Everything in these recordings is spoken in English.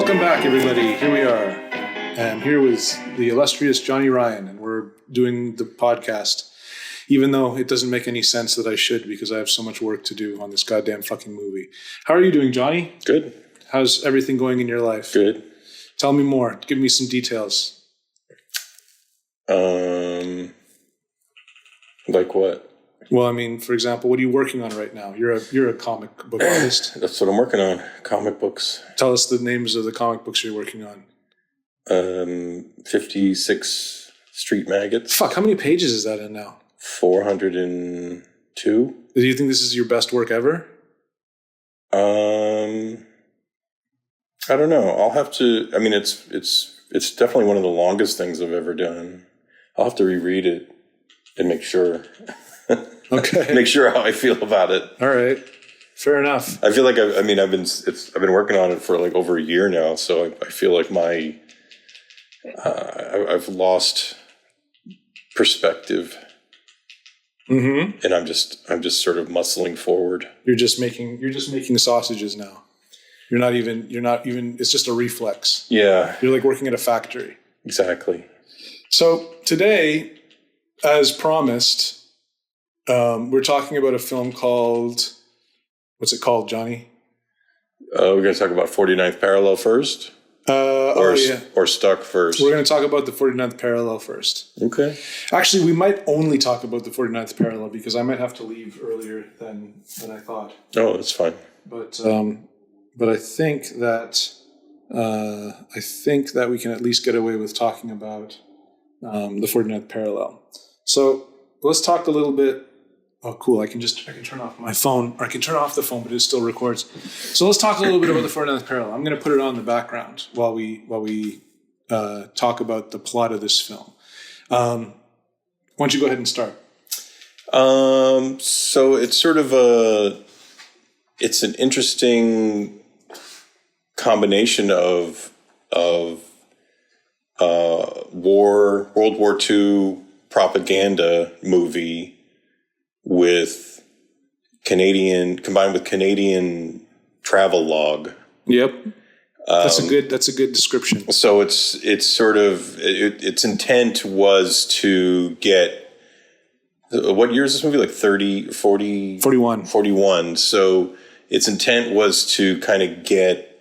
Welcome back, everybody. Here we are. And here was the illustrious Johnny Ryan, and we're doing the podcast, even though it doesn't make any sense that I should because I have so much work to do on this goddamn fucking movie. How are you doing, Johnny? Good. How's everything going in your life? Good. Tell me more. Give me some details. Like what? Well, I mean, for example, what are you working on right now? You're a comic book artist. That's what I'm working on. Comic books. Tell us the names of the comic books you're working on. 56 Street Maggots. Fuck, how many pages is that in now? 402. Do you think this is your best work ever? I don't know. I'll have to. I mean, it's definitely one of the longest things I've ever done. I'll have to reread it and make sure. Okay. Make sure how I feel about it. All right. Fair enough. I feel like I've been working on it for like over a year now, so I feel like I've lost perspective. Mm-hmm. And I'm just sort of muscling forward. You're just making sausages now. You're not even, it's just a reflex. Yeah. You're like working at a factory. Exactly. So today, as promised, we're talking about a film called, what's it called, Johnny? We're going to talk about 49th Parallel first? Or Stuck first? We're going to talk about the 49th Parallel first. Okay. Actually, we might only talk about the 49th Parallel because I might have to leave earlier than I thought. Oh, that's fine. But I think that we can at least get away with talking about the 49th Parallel. So let's talk a little bit. Oh, cool! I can turn off my phone, or I can turn off the phone, but it still records. So let's talk a little bit about the 49th Parallel. I'm going to put it on the background while we talk about the plot of this film. Why don't you go ahead and start? So it's sort of it's an interesting combination of World War II propaganda movie combined with Canadian travel log. Yep. That's a good description. So it's sort of its intent was to get, what year is this movie? Like 30, 40? 41. 41. So its intent was to kind of get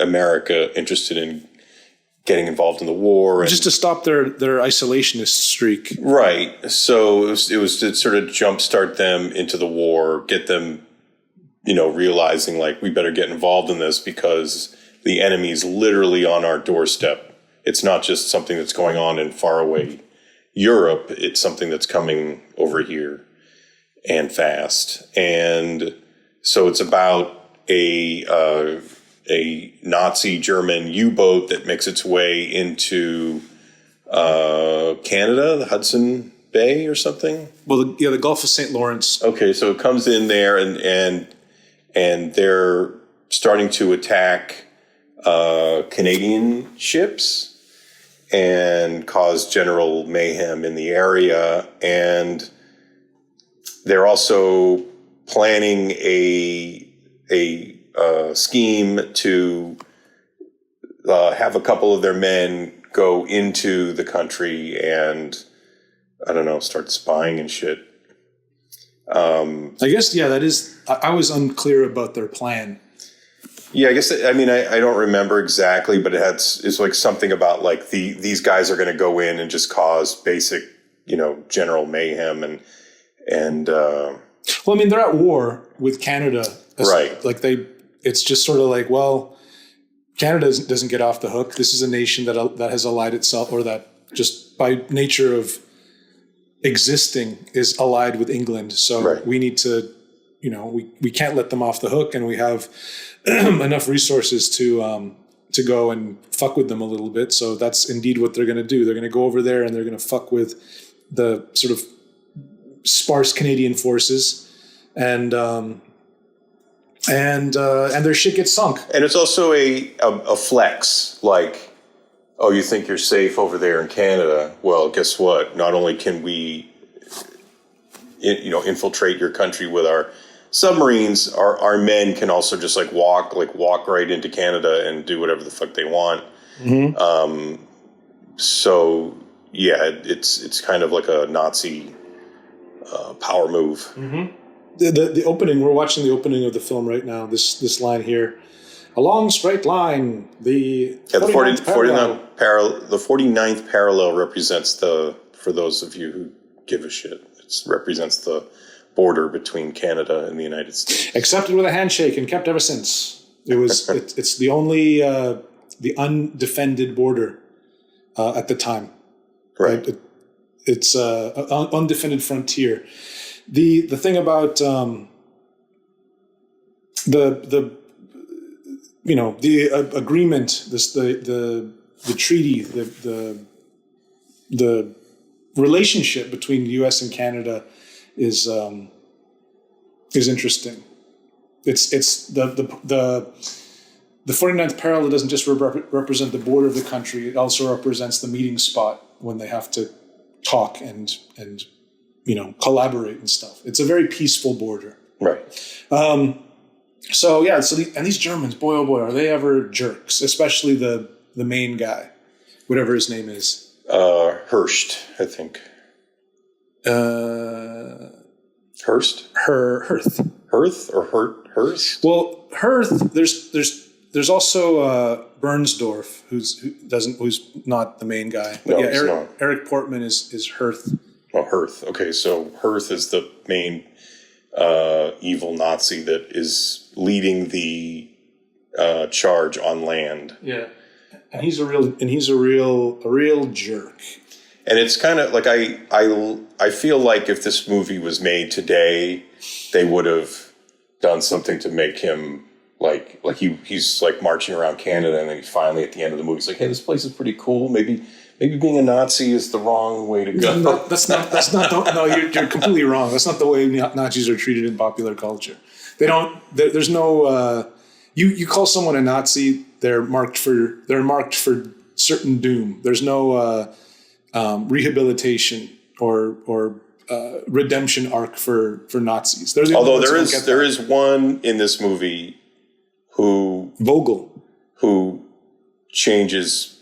America interested in getting involved in the war. Just to stop their isolationist streak. Right. So it was to sort of jumpstart them into the war, get them, realizing like we better get involved in this because the enemy's literally on our doorstep. It's not just something that's going on in faraway Europe. It's something that's coming over here and fast. And so it's about a Nazi German U-boat that makes its way into Canada, the Hudson Bay or something. Well, the Gulf of St. Lawrence. Okay, so it comes in there and they're starting to attack Canadian ships and cause general mayhem in the area. And they're also planning a scheme to have a couple of their men go into the country and, I don't know, start spying and shit. I guess, yeah, that is... I was unclear about their plan. Yeah, I guess, I don't remember exactly, but it's like something about like these guys are going to go in and just cause basic, general mayhem and well, I mean, they're at war with Canada. Right. Like it's just sort of like, well, Canada doesn't get off the hook. This is a nation that has allied itself, or that just by nature of existing is allied with England. So right. We need to, we can't let them off the hook, and we have enough resources to go and fuck with them a little bit. So that's indeed what they're going to do. They're going to go over there and they're going to fuck with the sort of sparse Canadian forces, and their shit gets sunk. And it's also a flex, like, oh, you think you're safe over there in Canada? Well, guess what? Not only can we, infiltrate your country with our submarines, our men can also just walk right into Canada and do whatever the fuck they want. So yeah, it's kind of like a Nazi power move. The opening, we're watching the opening of the film right now. This line here, a long straight line. The 49th parallel. The 49th parallel represents for those of you who give a shit, it represents the border between Canada and the United States. Accepted with a handshake and kept ever since. It's the only the undefended border at the time. Right. It's an undefended frontier. The thing about the agreement, the treaty, the relationship between the U.S. and Canada is interesting. It's the 49th parallel doesn't just represent the border of the country. It also represents the meeting spot when they have to talk and collaborate and stuff. It's a very peaceful border. Right. So these Germans, boy oh boy, are they ever jerks? Especially the main guy, whatever his name is. Hearst, I think. Hurst? Hirth. Hirth or Hearst? Well, Hirth. There's also Bernsdorf, who's not the main guy. But Eric Portman is Hirth. Oh, Hirth. Okay, so Hirth is the main evil Nazi that is leading the charge on land. Yeah, and he's a real jerk. And it's kind of like I feel like if this movie was made today, they would have done something to make him he's marching around Canada, and then finally at the end of the movie, he's like, "Hey, this place is pretty cool. Maybe being a Nazi is the wrong way to go." No, you're completely wrong. That's not the way Nazis are treated in popular culture. They don't. There's no. You call someone a Nazi, they're marked for certain doom. There's no rehabilitation or redemption arc for Nazis. Although there is one in this movie who changes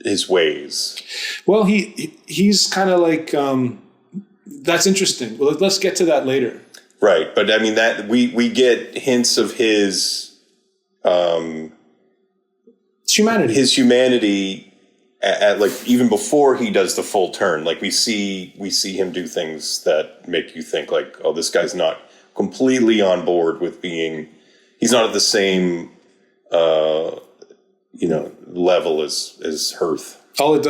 his ways. Well, he's kind of like that's interesting. Well, let's get to that later. Right, but I mean that we get hints of his humanity. His humanity at even before he does the full turn. Like we see him do things that make you think like, oh, this guy's not completely on board with being. He's not at the same level as Hirth. All it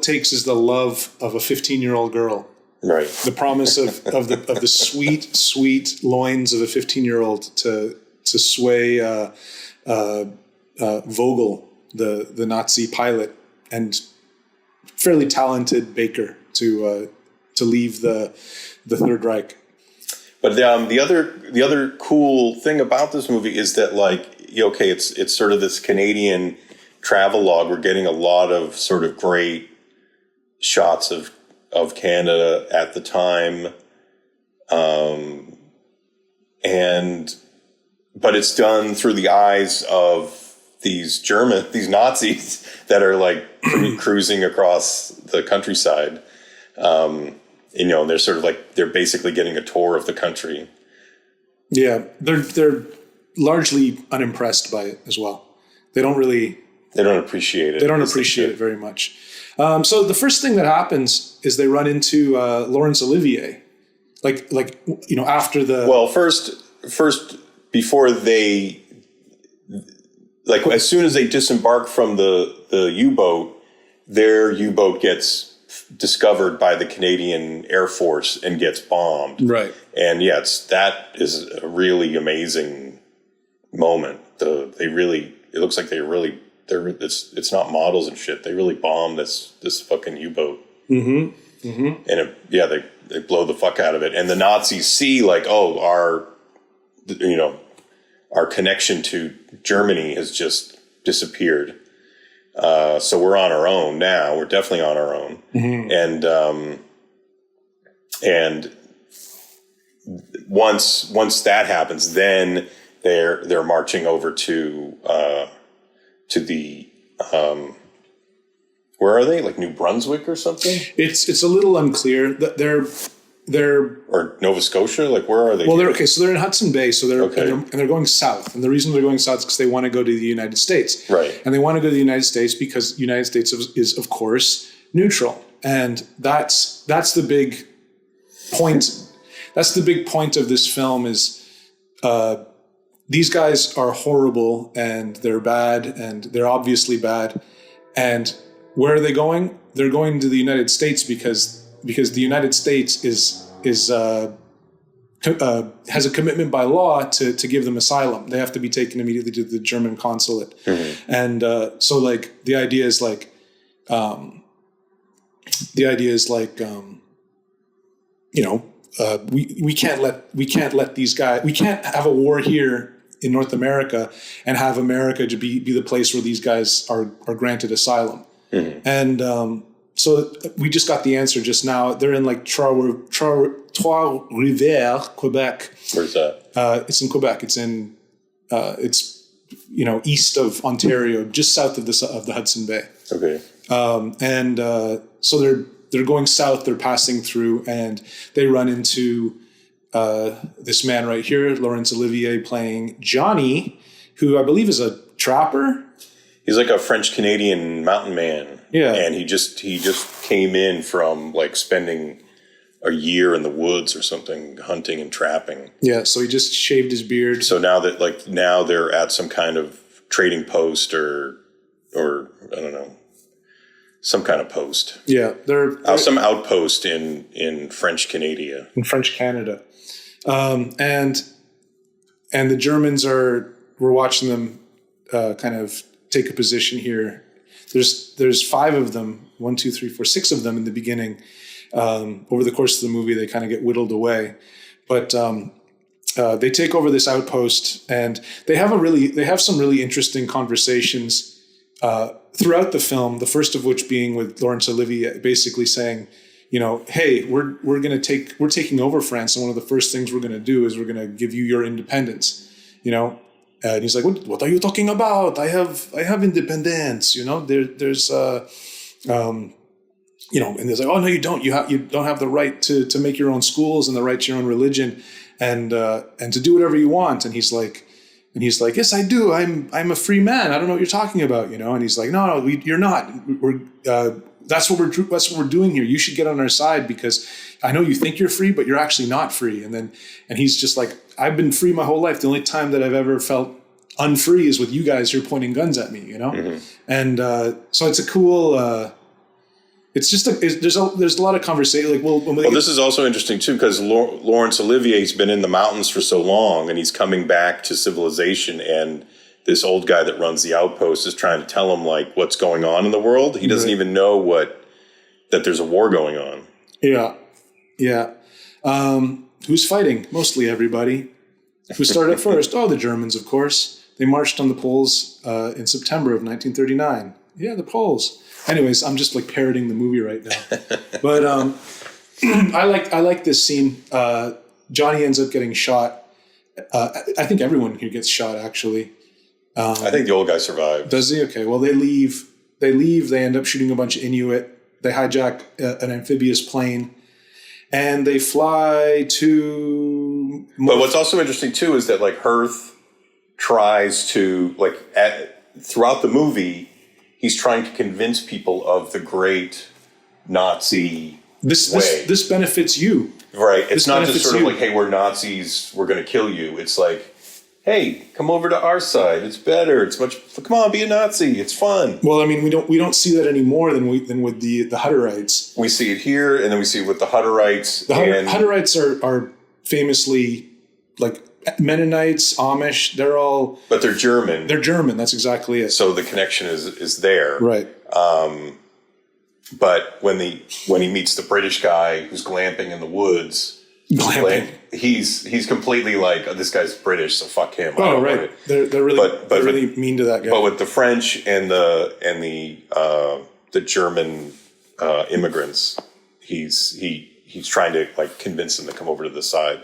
takes is the love of a 15-year-old girl. Right. The promise of the sweet loins of a 15-year-old to sway Vogel, the Nazi pilot, and fairly talented baker to leave the Third Reich. But the other cool thing about this movie is that it's sort of this Canadian travelogue. We're getting a lot of sort of great shots of Canada at the time, but it's done through the eyes of these Nazis that are cruising across the countryside. And they're sort of they're basically getting a tour of the country. Yeah, they're largely unimpressed by it as well. They don't appreciate it. They don't appreciate it very much. So the first thing that happens is they run into Laurence Olivier, after the. Well, first before they, as soon as they disembark from the U-boat, their U-boat gets discovered by the Canadian Air Force and gets bombed. Right. And that is a really amazing moment. It looks like it's not models and shit. They really bombed this fucking U-boat. Mm-hmm. Mm-hmm. And they blow the fuck out of it. And the Nazis see our connection to Germany has just disappeared. So we're on our own now. We're definitely on our own. Mm-hmm. And once that happens, then they're marching over to the where are they? Like New Brunswick or something? It's a little unclear. That they're or Nova Scotia. Like where are they? Well, so they're in Hudson Bay. So Okay. and they're going south. And the reason they're going south is because they want to go to the United States. Right. And they want to go to the United States because the United States is of course neutral, and that's the big point. That's the big point of this film is these guys are horrible and they're bad and they're obviously bad. And where are they going? They're going to the United States because the United States has a commitment by law to give them asylum. They have to be taken immediately to the German consulate. Mm-hmm. And so like the idea is like we can't let these guys, we can't have a war here in North America and have America to be the place where these guys are granted asylum. Mm-hmm. And so we just got the answer just now. They're in like Trois-Rivières, Quebec. Where's that? It's in Quebec. It's in east of Ontario, just south of the Hudson Bay. Okay. So they're going south. They're passing through, and they run into this man right here, Laurence Olivier, playing Johnny, who I believe is a trapper. He's like a French-Canadian mountain man. Yeah. And he just came in from like spending a year in the woods or something, hunting and trapping. Yeah, so he just shaved his beard. So now they're at some kind of trading post or I don't know, some kind of post. Yeah, they're some outpost in French Canada. In French Canada. And the Germans we're watching them kind of take a position here. There's 5 of them, 1, 2, 3, 4, 6 of them in the beginning. Over the course of the movie, they kind of get whittled away, but they take over this outpost, and they have some really interesting conversations throughout the film. The first of which being with Laurence Olivier, basically saying, hey, we're taking over France, and one of the first things we're going to do is we're going to give you your independence, And he's like, what are you talking about? I have independence, and they're like, oh no, you don't. You don't have the right to make your own schools and the right to your own religion, and to do whatever you want. And he's like, yes, I do. I'm a free man. I don't know what you're talking about, And he's like, no, you're not. That's what we're doing here. You should get on our side because I know you think you're free, but you're actually not free. And he's just like, I've been free my whole life. The only time that I've ever felt unfree is with you guys who are pointing guns at me, Mm-hmm. And so it's a cool. It's just there's a lot of conversation. Like, well, this is also interesting too because Laurence Olivier's been in the mountains for so long, and he's coming back to civilization, and this old guy that runs the outpost is trying to tell him like what's going on in the world. He doesn't even know that there's a war going on. Yeah. Who's fighting? Mostly everybody. Who started first? Oh, the Germans, of course. They marched on the Poles in September of 1939. Yeah, the Poles. Anyways, I'm just like parroting the movie right now. But I like this scene. Johnny ends up getting shot. I think everyone here gets shot, actually. I think the old guy survived. Does he? Okay. Well, they leave. They end up shooting a bunch of Inuit. They hijack an amphibious plane. And they fly to... But what's also interesting, too, is that, like, Hirth tries to, like, throughout the movie, he's trying to convince people of the great Nazi way. This benefits you. Right. It's not just sort of like, hey, we're Nazis, we're going to kill you. It's like, hey, come over to our side. It's better. Come on, be a Nazi. It's fun. Well, I mean, we don't see that anymore than with the Hutterites. We see it here, and then we see it with the Hutterites. The Hutterites are famously like Mennonites, Amish. They're all, but they're German. They're German. That's exactly it. So the connection is there, right? But when he meets the British guy who's glamping in the woods. He's completely like, oh, this guy's British, so fuck him. Oh, right. They're really they're really mean to that guy. But with the French and the German immigrants, he's trying to like convince them to come over to the side.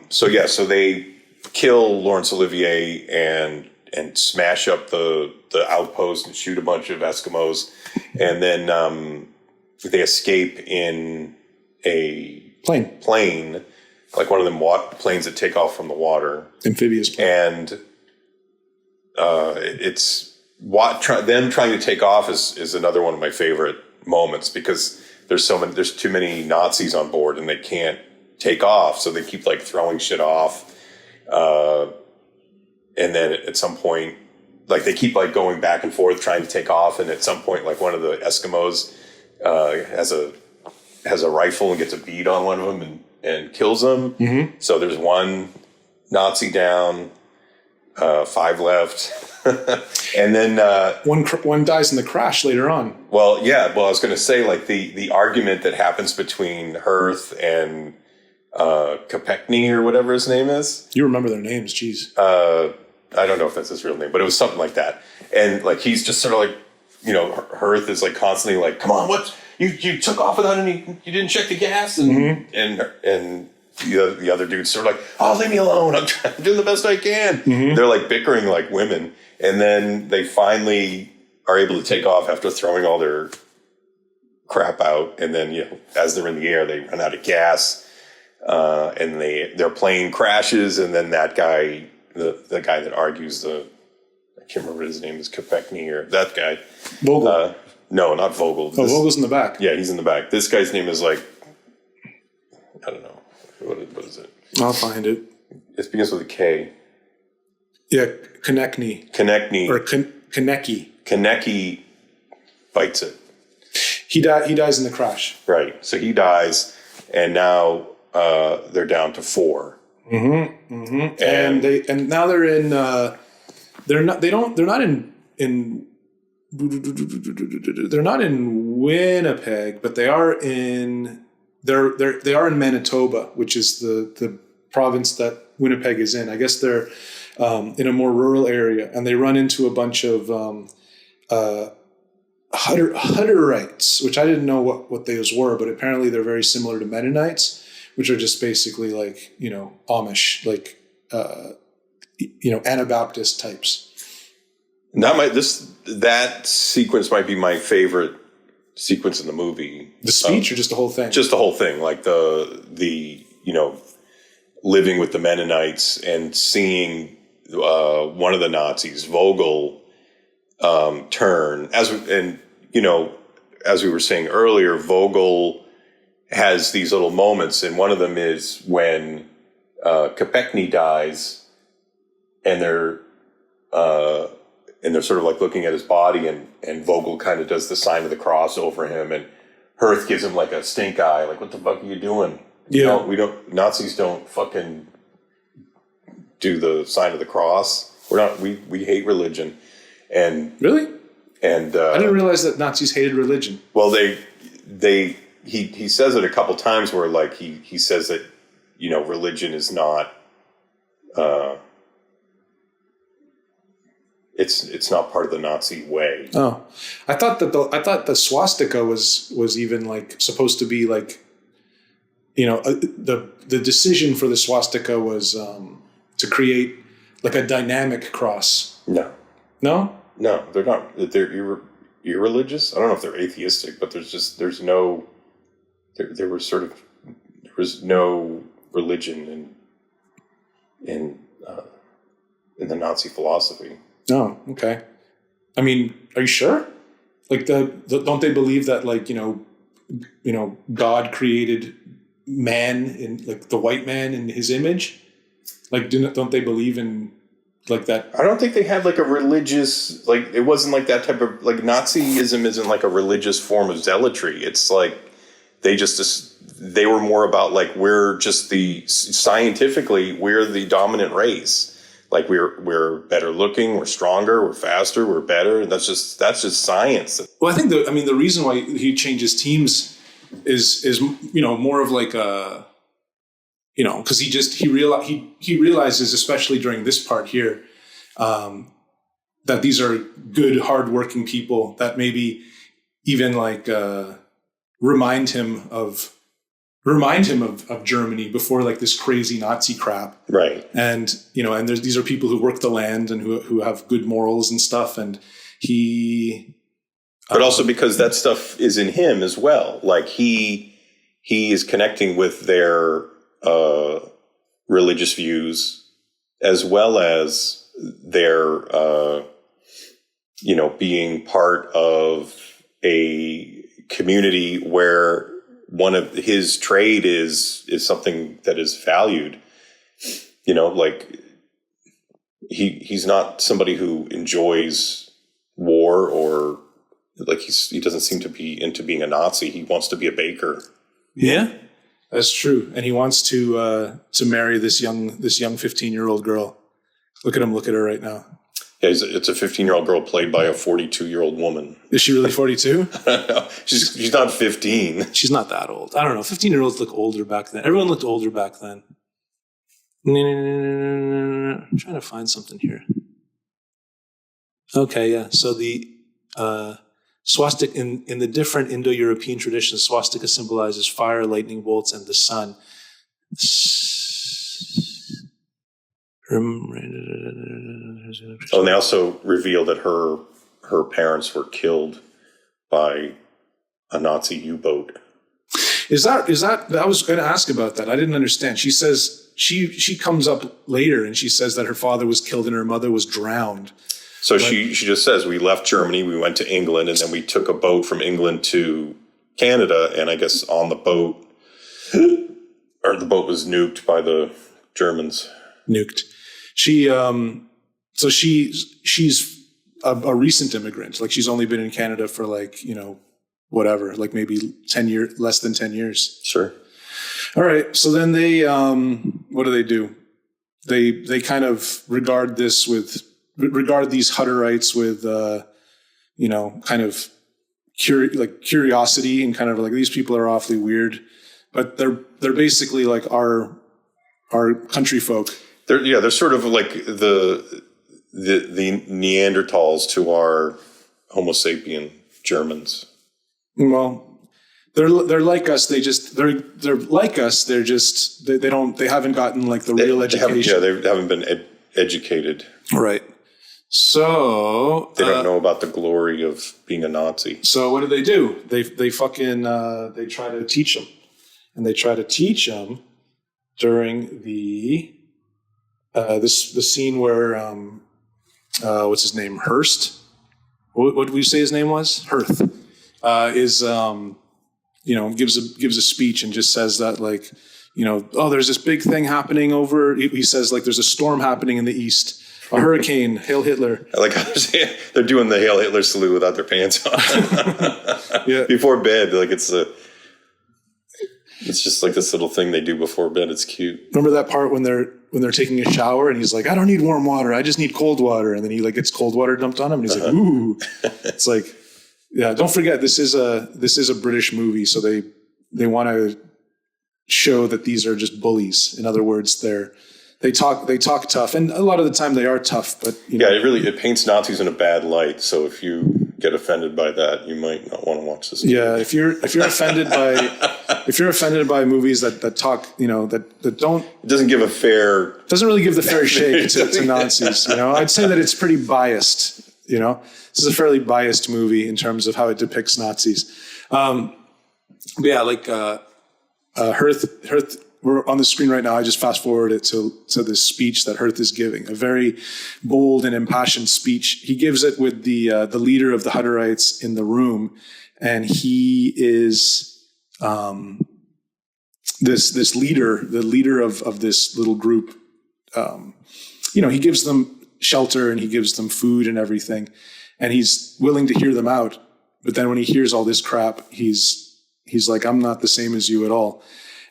So they kill Laurence Olivier and smash up the outpost and shoot a bunch of Eskimos, and then they escape in a plane, like one of them planes that take off from the water, amphibious plane. And them trying to take off is another one of my favorite moments, because there's too many Nazis on board and they can't take off, so they keep like throwing shit off, and then at some point, like they keep like going back and forth trying to take off, and at some point, like one of the Eskimos has a rifle and gets a bead on one of them and kills them. Mm-hmm. So there's one Nazi down, 5 left. And then one dies in the crash later on. Well, I was going to say, like the argument that happens between Hirth and Kopechne or whatever his name is. You remember their names, jeez. I don't know if that's his real name, but it was something like that. And like he's just sort of like, Hirth is like constantly like, "Come on, what you took off without any? You didn't check the gas?" And mm-hmm. and the other dude's sort of like, "Oh, leave me alone. I'm doing the best I can." Mm-hmm. They're like bickering like women. And then they finally are able to take off after throwing all their crap out. And then, as they're in the air, they run out of gas, and their plane crashes. And then that guy, the guy that argues I can't remember what his name is, Kopechne or that guy. Vogel. No, not Vogel. Vogel's in the back. Yeah, he's in the back. This guy's name is like, I don't know. What is it? I'll find it. It begins with a K. Yeah, Konechny. Or Konecki. Konecki bites it. He dies in the crash. Right. So he dies, and now they're down to 4. Mm-hmm. Mm-hmm. And now they're in. They're not in Winnipeg, but they are in. They are in Manitoba, which is the province that Winnipeg is in. I guess they're in a more rural area, and they run into a bunch of Hutterites, which I didn't know what those were, but apparently they're very similar to Mennonites, which are just basically like, Amish, like, Anabaptist types. That sequence might be my favorite sequence in the movie. The speech or just the whole thing? Just the whole thing, like the living with the Mennonites and seeing one of the Nazis, Vogel, turn. As we were saying earlier, Vogel has these little moments, and one of them is when Kopechne dies, and they're sort of like looking at his body, and Vogel kind of does the sign of the cross over him, and Hirth gives him like a stink eye, like, "What the fuck are you doing?" Yeah, Nazis don't fucking do the sign of the cross. We hate religion. And really? And I didn't realize that Nazis hated religion. Well, he says it a couple times where like he says that religion is not it's not part of the Nazi way. Oh, I thought the swastika was even like supposed to be like, the decision for the swastika was to create like a dynamic cross. No, they're not. They're irreligious. I don't know if they're atheistic, but there was no religion in the Nazi philosophy. Oh, okay. I mean, are you sure? Like don't they believe that like, God created man in like the white man in his image? Like, don't they believe in like that? I don't think they had like a religious, like it wasn't like that type of, like Nazism isn't like a religious form of zealotry. It's like they were more about like, scientifically, we're the dominant race. Like we're better looking, we're stronger, we're faster, we're better. That's just science. Well, I think the reason why he changes teams is more of like a, because he realizes, especially during this part here, that these are good, hardworking people that maybe even like remind him of remind him of Germany before like this crazy Nazi crap. Right. And, and these are people who work the land and who have good morals and stuff. And he, but also because that stuff is in him as well. Like he is connecting with their religious views as well as their, being part of a community where one of his trade is something that is valued. Like he's not somebody who enjoys war or like he doesn't seem to be into being a Nazi. He wants to be a baker. Yeah, that's true. And he wants to marry this young 15-year-old girl. Look at him. Look at her right now. Yeah, it's a 15-year-old girl played by a 42-year-old woman. Is she really 42? She's not 15. She's not that old. I don't know. 15-year-olds look older back then. Everyone looked older back then. I'm trying to find something here. Okay, yeah. So the swastika in the different Indo-European traditions, swastika symbolizes fire, lightning bolts, and the sun. Oh, and they also reveal that her parents were killed by a Nazi U-boat. Is that I was going to ask about that. I didn't understand. She says she comes up later and she says that her father was killed and her mother was drowned. So she just says, we left Germany, we went to England, and then we took a boat from England to Canada, and I guess on the boat, or the boat was nuked by the Germans. Nuked. She's a recent immigrant. Like she's only been in Canada for whatever, like maybe less than 10 years. Sure. All right. So then they, what do? They kind of regard these Hutterites with, kind of curiosity and kind of like, these people are awfully weird, but they're basically like our country folk. They're sort of like the Neanderthals to our Homo sapien Germans. Well, they're like us. They're like us. They haven't gotten like the real education. They haven't been educated. Right. So they don't know about the glory of being a Nazi. So what do? They fucking they try to teach them, and they try to teach them during the the scene where what's his name, Hearst? What did we say his name was? Hirth gives a speech and just says that there's this big thing happening over. He says like there's a storm happening in the east. A hurricane, Hail Hitler. I like how they're doing the Hail Hitler salute without their pants on. Yeah. Before bed, like it's just like this little thing they do before bed. It's cute. Remember that part when they're taking a shower and he's like, I don't need warm water, I just need cold water, and then he like gets cold water dumped on him and he's like, ooh. It's like, yeah. Don't forget this is a British movie, so they want to show that these are just bullies. In other words, they talk tough, and a lot of the time they are tough. But it paints Nazis in a bad light. So if you get offended by that, you might not want to watch this movie. Yeah, if you're offended by movies that talk, that don't, it doesn't really give the fair shake to Nazis. I'd say that it's pretty biased. This is a fairly biased movie in terms of how it depicts Nazis. Hirth. We're on the screen right now. I just fast forwarded to this speech that Hirth is giving, a very bold and impassioned speech. He gives it with the leader of the Hutterites in the room, and he is this leader, the leader of this little group. He gives them shelter and he gives them food and everything, and he's willing to hear them out. But then when he hears all this crap, he's like, I'm not the same as you at all.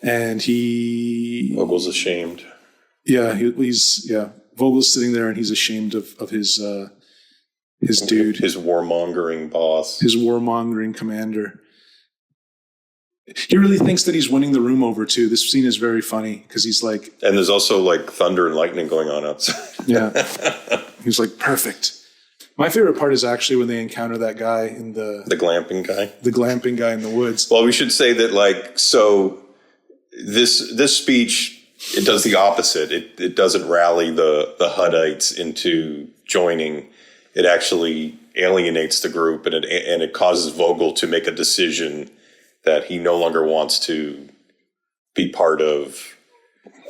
And Vogel's ashamed. Yeah, Vogel's sitting there and he's ashamed of his dude. His warmongering boss. His warmongering commander. He really thinks that he's winning the room over too. This scene is very funny because he's like... And there's also like thunder and lightning going on outside. Yeah. He's like, perfect. My favorite part is actually when they encounter that guy in the glamping guy. The glamping guy in the woods. Well, we should say that this speech, it does the opposite. It doesn't rally the Huttites into joining. It actually alienates the group, and it causes Vogel to make a decision that he no longer wants to be part of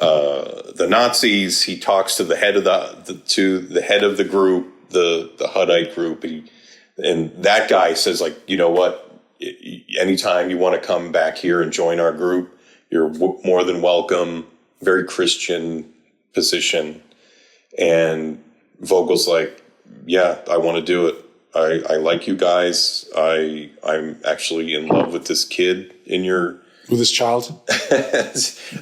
the Nazis. He talks to the head of the head of the group, the Huttite group, and that guy says, like, you know what? Anytime you want to come back here and join our group, you're more than welcome. Very Christian position. And Vogel's like, yeah, I want to do it. I like you guys. I'm actually in love with this kid with this child.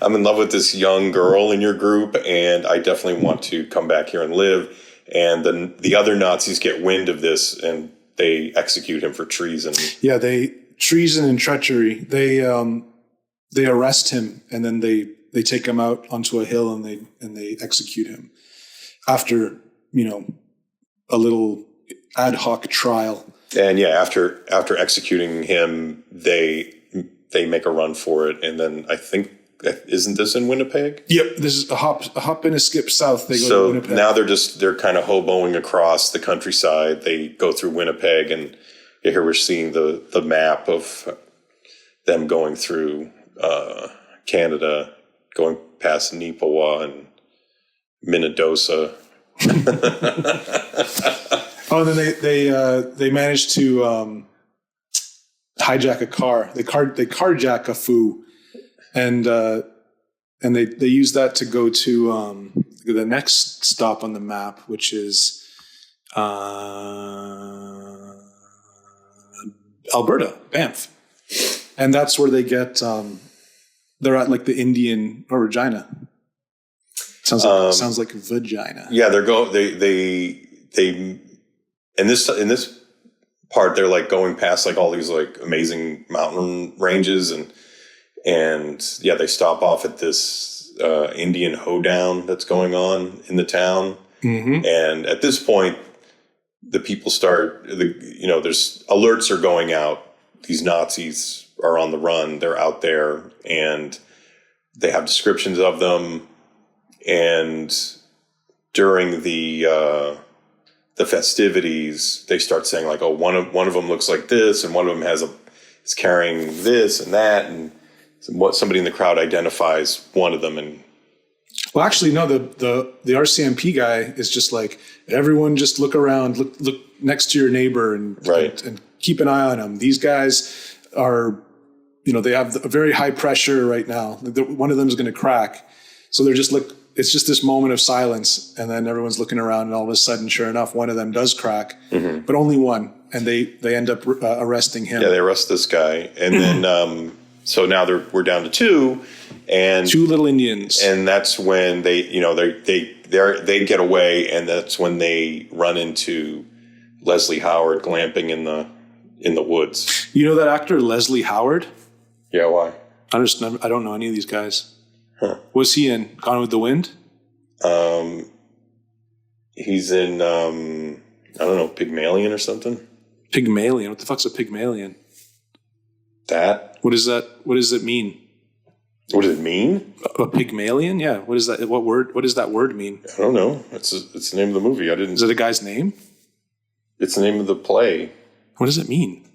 I'm in love with this young girl in your group, and I definitely want to come back here and live. And then the other Nazis get wind of this, and they execute him for treason. Yeah, treason and treachery. They arrest him, and then they take him out onto a hill, and they execute him after a little ad hoc trial. And yeah, after executing him, they make a run for it, and then I think, isn't this in Winnipeg? Yep, this is a hop and a skip south. They go to Winnipeg. So now they're kind of hoboing across the countryside. They go through Winnipeg, and here we're seeing the map of them going through Canada, going past Neepawa and Minnedosa. Oh, and then they managed to hijack a car. They carjack a foo, and they use that to go to the next stop on the map, which is Alberta, Banff, and that's where they get. They're at like the Indian or Regina. Sounds like vagina. Yeah, they in this part, they're like going past like all these like amazing mountain ranges, and yeah, they stop off at this Indian hoedown that's going on in the town. Mm-hmm. And at this point, the people start, there's alerts are going out. These Nazis are on the run. They're out there, and they have descriptions of them. And during the festivities, they start saying like, "Oh, one of them looks like this, and one of them is carrying this and that," and somebody in the crowd identifies one of them. And well, actually, no, the RCMP guy is just like, everyone just look around, look next to your neighbor, and keep an eye on them. These guys are, they have a very high pressure right now. One of them is going to crack, so they're just it's just this moment of silence, and then everyone's looking around, and all of a sudden, sure enough, one of them does crack, but only one, and they end up arresting him. Yeah, they arrest this guy, and then so now we're down to two, and two little Indians, and that's when they get away, and that's when they run into Leslie Howard glamping in the woods. You know that actor Leslie Howard? Yeah, why? I don't know any of these guys. Huh. What's he in? Gone with the Wind? He's in, I don't know, Pygmalion or something? Pygmalion? What the fuck's a Pygmalion? That? What does it mean? What does it mean? A Pygmalion? Yeah. What is that? What does that word mean? I don't know. It's the name of the movie. Is it a guy's name? It's the name of the play. What does it mean?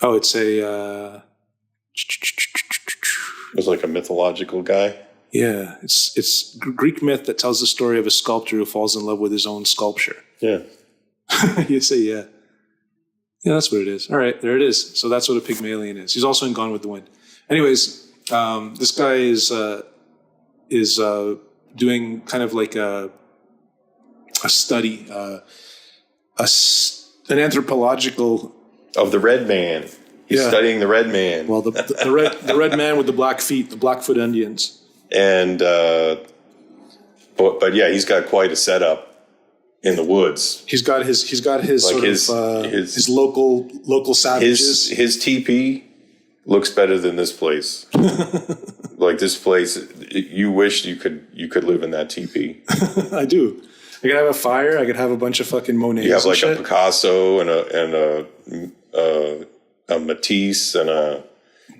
Oh, it's a... It's like a mythological guy. Yeah, it's Greek myth that tells the story of a sculptor who falls in love with his own sculpture. Yeah. You say yeah. Yeah, that's what it is. All right, there it is. So that's what a Pygmalion is. He's also in Gone with the Wind. Anyways, this guy is doing kind of like a study, an anthropological of the red man. He's studying the red man. Well, the red man with the black feet, the Blackfoot Indians. And but yeah, he's got quite a setup in the woods. He's got his like his local savages. His teepee looks better than this place. Like this place, you wish you could live in that teepee. I do. I could have a fire. I could have a bunch of fucking Monets. You have like a Picasso and a Matisse and a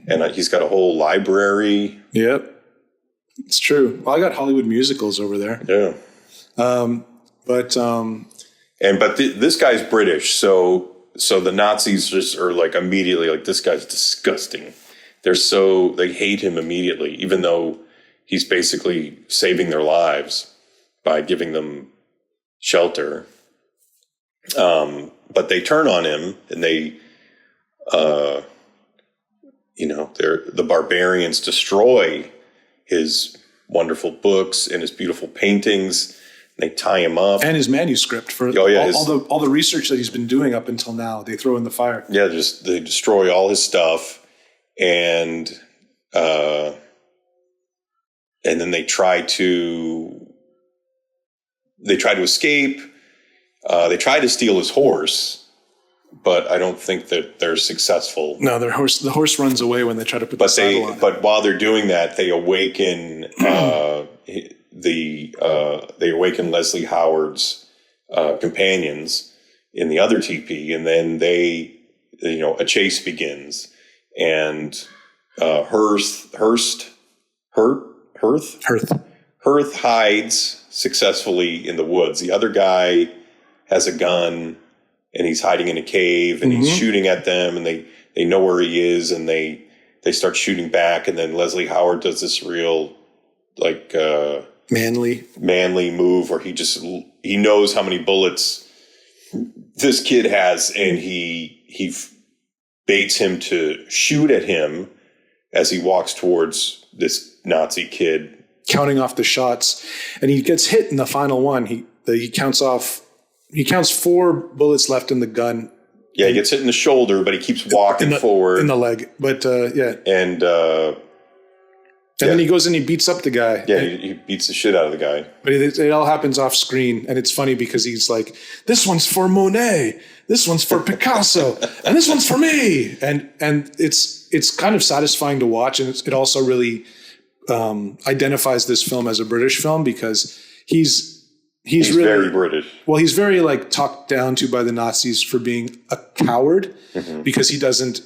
And he's got a whole library. Yep. It's true. Well, I got Hollywood musicals over there. Yeah. This guy's British, so the Nazis just are like immediately like, this guy's disgusting. They hate him immediately, even though he's basically saving their lives by giving them shelter. But they turn on him, and the barbarians destroy his wonderful books and his beautiful paintings. They tie him up, and his manuscript for all the research that he's been doing up until now. They throw in the fire. Yeah, they destroy all his stuff, and then they try to escape. They try to steal his horse, but I don't think that they're successflie. No, the horse runs away when they try to put the saddle on it. But while they're doing that, they awaken they awaken Leslie Howard's companions in the other teepee, and then a chase begins, and Hurth hides successfully in the woods. The other guy has a gun, and he's hiding in a cave, and he's shooting at them, and they know where he is, and they start shooting back, and then Leslie Howard does this real manly move where he knows how many bullets this kid has, and he baits him to shoot at him as he walks towards this Nazi kid, counting off the shots, and he gets hit in the final one. He counts 4 bullets left in the gun. Yeah, he gets hit in the shoulder, but he keeps walking forward. In the leg. But, yeah. And then he goes and he beats up the guy. Yeah, he beats the shit out of the guy. But it all happens off screen. And it's funny because he's like, this one's for Monet, this one's for Picasso, and this one's for me. And it's kind of satisfying to watch. And it also really identifies this film as a British film because he's really very British. Well, he's very talked down to by the Nazis for being a coward because he doesn't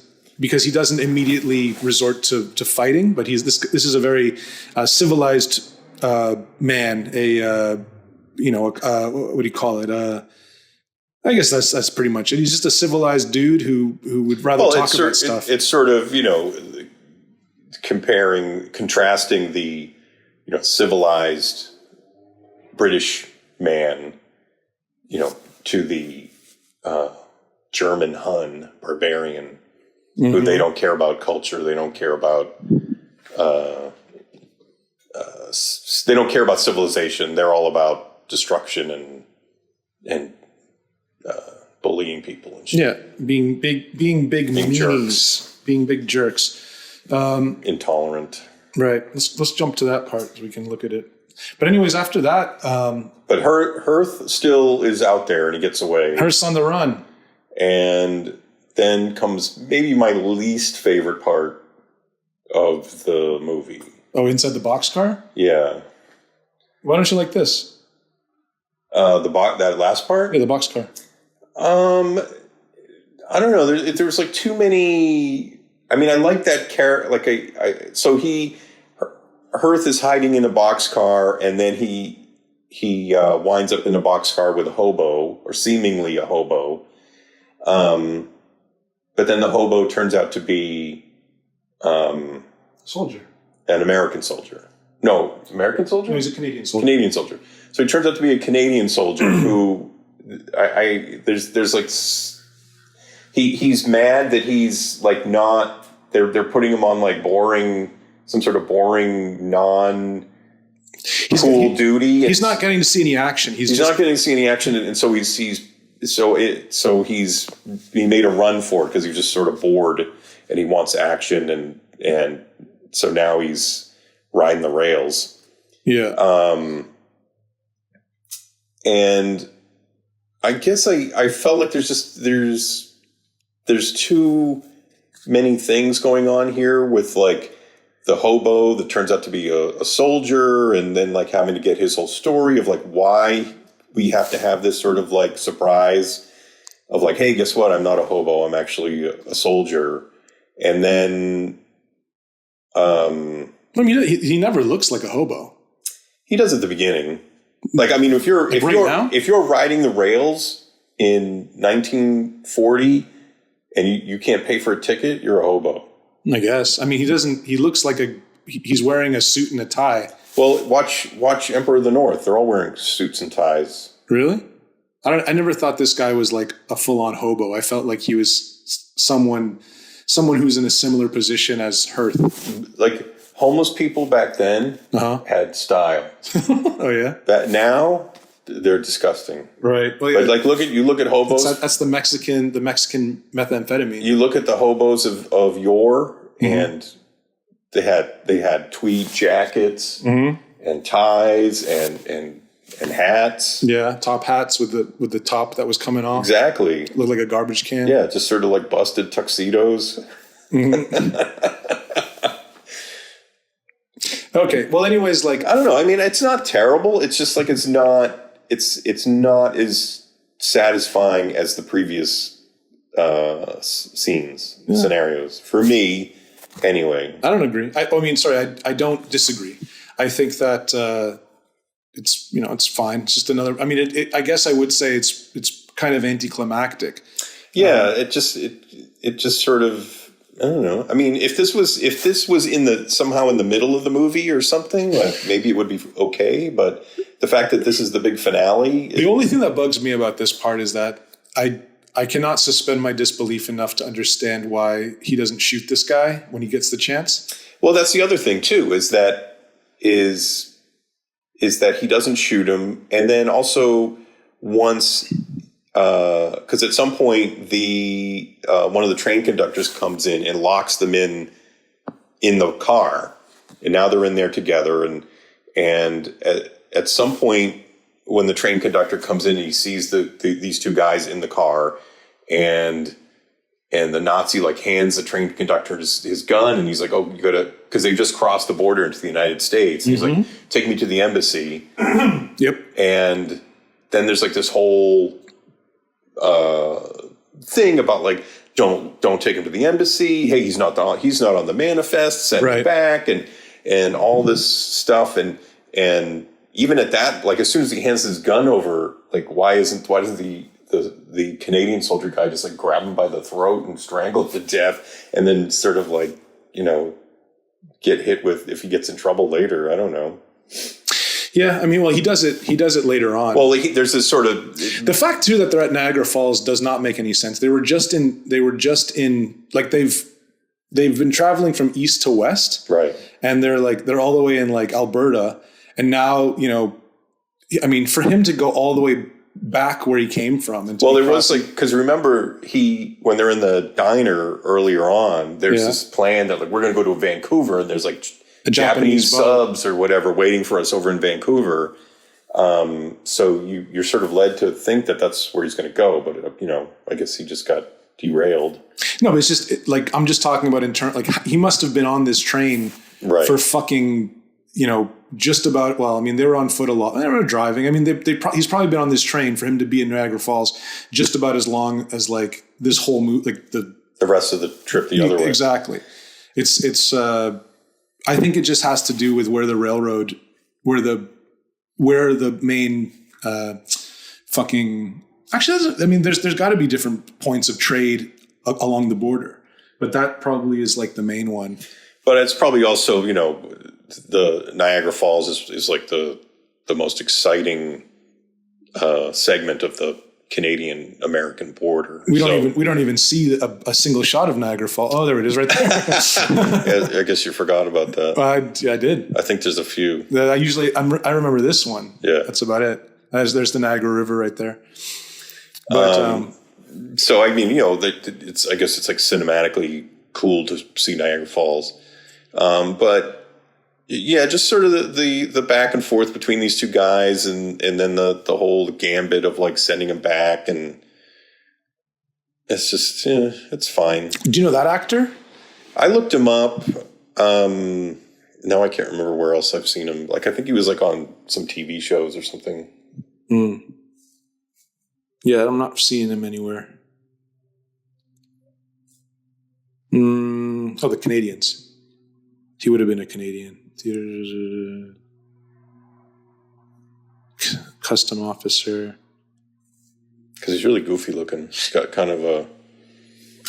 immediately resort to fighting. But this is a very civilized man. What do you call it? I guess that's pretty much it. He's just a civilized dude who would rather talk about stuff. It's sort of contrasting the civilized British man, to the German Hun barbarian, who they don't care about culture, they don't care about civilization. They're all about destruction and bullying people and shit. Yeah, being big jerks, being big jerks, intolerant. Right. Let's jump to that part so we can look at it. But anyways, after that... but Hurth still is out there, and he gets away. Hurth's on the run. And then comes maybe my least favorite part of the movie. Oh, inside the boxcar? Yeah. Why don't you like this? That last part? Yeah, the boxcar. I don't know. There was too many... I mean, I like that character. Hurth is hiding in a boxcar, and then he winds up in a boxcar with a hobo, or seemingly a hobo. But then the hobo turns out to be soldier, an American soldier. No, American soldier? No, he's a Canadian soldier. Canadian soldier. So he turns out to be a Canadian soldier who he's mad that he's not. They're putting him on some sort of boring, non-cool duty. He's not getting to see any action. He's not getting to see any action, and so he made a run for it because he was just sort of bored, and he wants action, and so now he's riding the rails. Yeah. And I guess I felt like there's too many things going on here with the hobo that turns out to be a soldier, and then having to get his whole story of why we have to have this sort of surprise of hey, guess what? I'm not a hobo. I'm actually a soldier. And then I mean, he never looks like a hobo. He does at the beginning. Like, I mean, if you're riding the rails in 1940 and you can't pay for a ticket, you're a hobo. I guess. I mean, he looks like he's wearing a suit and a tie. Well, watch Emperor of the North. They're all wearing suits and ties. Really? I never thought this guy was like a full-on hobo. I felt like he was someone who's in a similar position as Hearth. Like, homeless people back then had style. Oh yeah. That now they're disgusting. Right. Well, yeah. But like, look at hobos. That's the Mexican methamphetamine. You look at the hobos of yore, and they had tweed jackets and ties and hats. Yeah, top hats with the top that was coming off. Exactly. Looked like a garbage can. Yeah, just sort of like busted tuxedos. Okay. Well, anyways, like, I don't know. I mean, it's not terrible. It's just like it's not as satisfying as the previous scenarios for me. Anyway, I don't agree. I don't disagree. I think that it's fine. It's just another. I mean, I guess I would say it's kind of anticlimactic. Yeah, it just sort of. I don't know. I mean, if this was somehow in the middle of the movie or something, like maybe it would be okay. But the fact that this is the big finale. The only thing that bugs me about this part is that I cannot suspend my disbelief enough to understand why he doesn't shoot this guy when he gets the chance. Well, that's the other thing too, is that he doesn't shoot him, and then also once. Because at some point one of the train conductors comes in and locks them in the car, and now they're in there together. And at some point when the train conductor comes in, he sees these two guys in the car, and the Nazi like hands the train conductor his gun, and he's like, "Oh, you gotta," because they just crossed the border into the United States. And he's like, "Take me to the embassy." Yep. And then there's like this whole thing about like don't take him to the embassy. Hey, he's not on the manifest. Send him back, and all this stuff. And even at that, like as soon as he hands his gun over, like why doesn't the Canadian soldier guy just like grab him by the throat and strangle him to death, and then sort of like get hit with if he gets in trouble later? I don't know. Yeah, I mean, well, he does it later on. Well, there's this sort of the fact too that they're at Niagara Falls does not make any sense. They were just in like they've been traveling from east to west, right? And they're all the way in like Alberta, and now I mean, for him to go all the way back where he came from. Well, there was like, because remember when they're in the diner earlier on, there's this plan that like we're going to go to Vancouver, and there's like Japanese subs or whatever waiting for us over in Vancouver. So you're sort of led to think that that's where he's going to go, but I guess he just got derailed. No, but it's just like I'm just talking about like he must have been on this train for fucking just about. Well, I mean they were on foot a lot. They were driving. I mean he's probably been on this train for him to be in Niagara Falls just about as long as like this whole move, like the rest of the trip the other way. Exactly. It's. I think it just has to do with where the railroad, where the main fucking. Actually, I mean, there's got to be different points of trade along the border, but that probably is like the main one. But it's probably also the Niagara Falls is like the most exciting segment of the Canadian American border. We don't even see a single shot of Niagara Falls. Oh, there it is, right there. I guess you forgot about that. I did. I think there's a few. I remember this one. Yeah, that's about it. There's the Niagara River right there. But so I mean, I guess it's like cinematically cool to see Niagara Falls, but. Yeah, just sort of the back and forth between these two guys, and then the whole gambit of like sending him back, and it's just it's fine. Do you know that actor? I looked him up. Now I can't remember where else I've seen him. Like I think he was like on some TV shows or something. Yeah, I'm not seeing him anywhere. Oh, the Canadians. He would have been a Canadian. Custom officer. Because he's really goofy looking. He's got kind of a...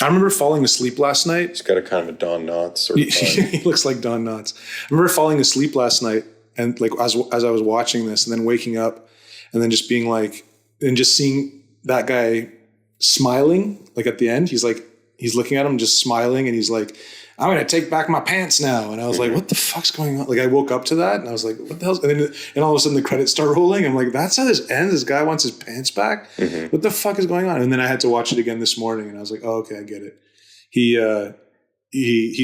I remember falling asleep last night. He's got a kind of a Don Knotts sort of vibe. He looks like Don Knotts. I remember falling asleep last night and like as I was watching this and then waking up and then just being like, and just seeing that guy smiling, like at the end, he's looking at him just smiling and he's like, I'm going to take back my pants now. And I was like, what the fuck's going on? Like I woke up to that and I was like, what the hell? And all of a sudden the credits start rolling. I'm like, that's how this ends. This guy wants his pants back. Mm-hmm. What the fuck is going on? And then I had to watch it again this morning and I was like, oh, okay, I get it. He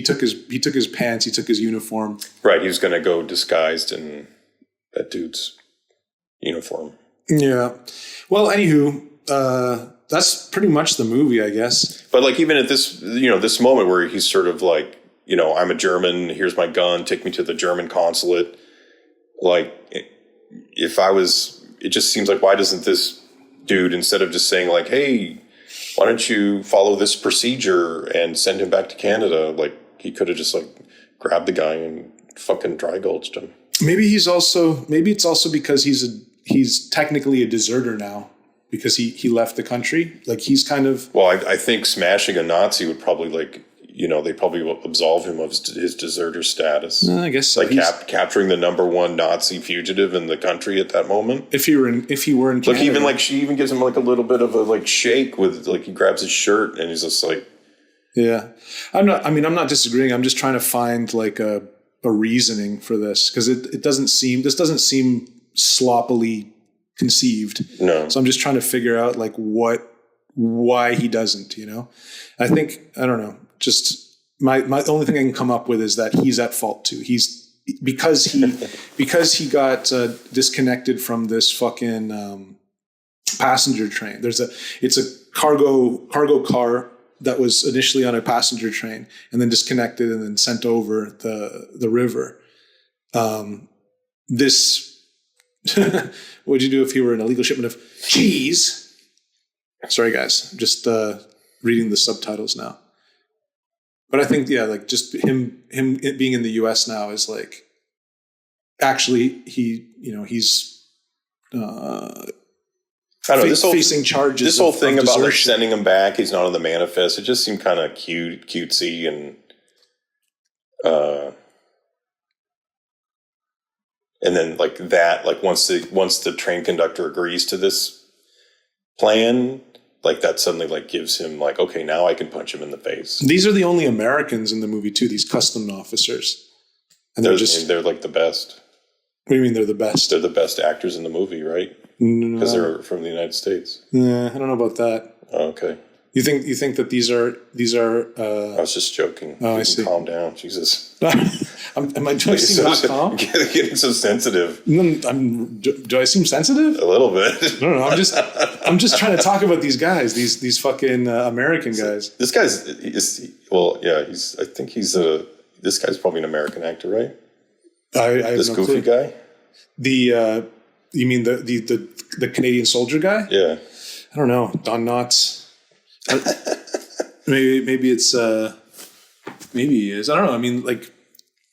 took his pants, he took his uniform. Right. He was going to go disguised in that dude's uniform. Yeah. Well, anywho, that's pretty much the movie, I guess. But like even at this, this moment where he's sort of like, I'm a German, here's my gun, take me to the German consulate. Like it just seems like, why doesn't this dude, instead of just saying like, hey, why don't you follow this procedure and send him back to Canada? Like he could have just like grabbed the guy and fucking dry gulched him. Maybe it's also because he's technically a deserter now. Because he left the country, like he's kind of. Well, I think smashing a Nazi would probably they probably will absolve him of his deserter status. I guess so. Like capturing the #1 Nazi fugitive in the country at that moment. If he were in Canada. Look, even like she even gives him like a little bit of a like shake with like he grabs his shirt and he's just like. Yeah, I'm not disagreeing. I'm just trying to find like a reasoning for this because this doesn't seem sloppily conceived. No. So I'm just trying to figure out like why he doesn't, I think, I don't know, just my only thing I can come up with is that he's at fault too. Because he got disconnected from this fucking passenger train. It's a cargo car that was initially on a passenger train and then disconnected and then sent over the river. What would you do if he were an illegal shipment of cheese? Sorry, guys. I'm just reading the subtitles now. But I think, yeah, like just him being in the U.S. now is like, actually, he's I don't know, facing charges. This whole thing about like desertion. sending him back, he's not on the manifest. It just seemed kind of cutesy and then like that, like once the train conductor agrees to this plan, like that suddenly like gives him like, okay, now I can punch him in the face. These are the only Americans in the movie too, these custom officers. And they're like the best. What do you mean they're the best? They're the best actors in the movie, right? Because they're from the United States. Yeah, I don't know about that. Oh, okay. You think that these are I was just joking. Oh, I see. Calm down, Jesus. Do I seem calm? Getting so sensitive. Do I seem sensitive? A little bit. No. I'm just trying to talk about these guys, these fucking American guys. This guy's I think this guy's probably an American actor, right? I have this no goofy clue. guy. You mean the Canadian soldier guy? Yeah. I don't know. Don Knotts. Maybe it's maybe he is. I don't know. I mean, like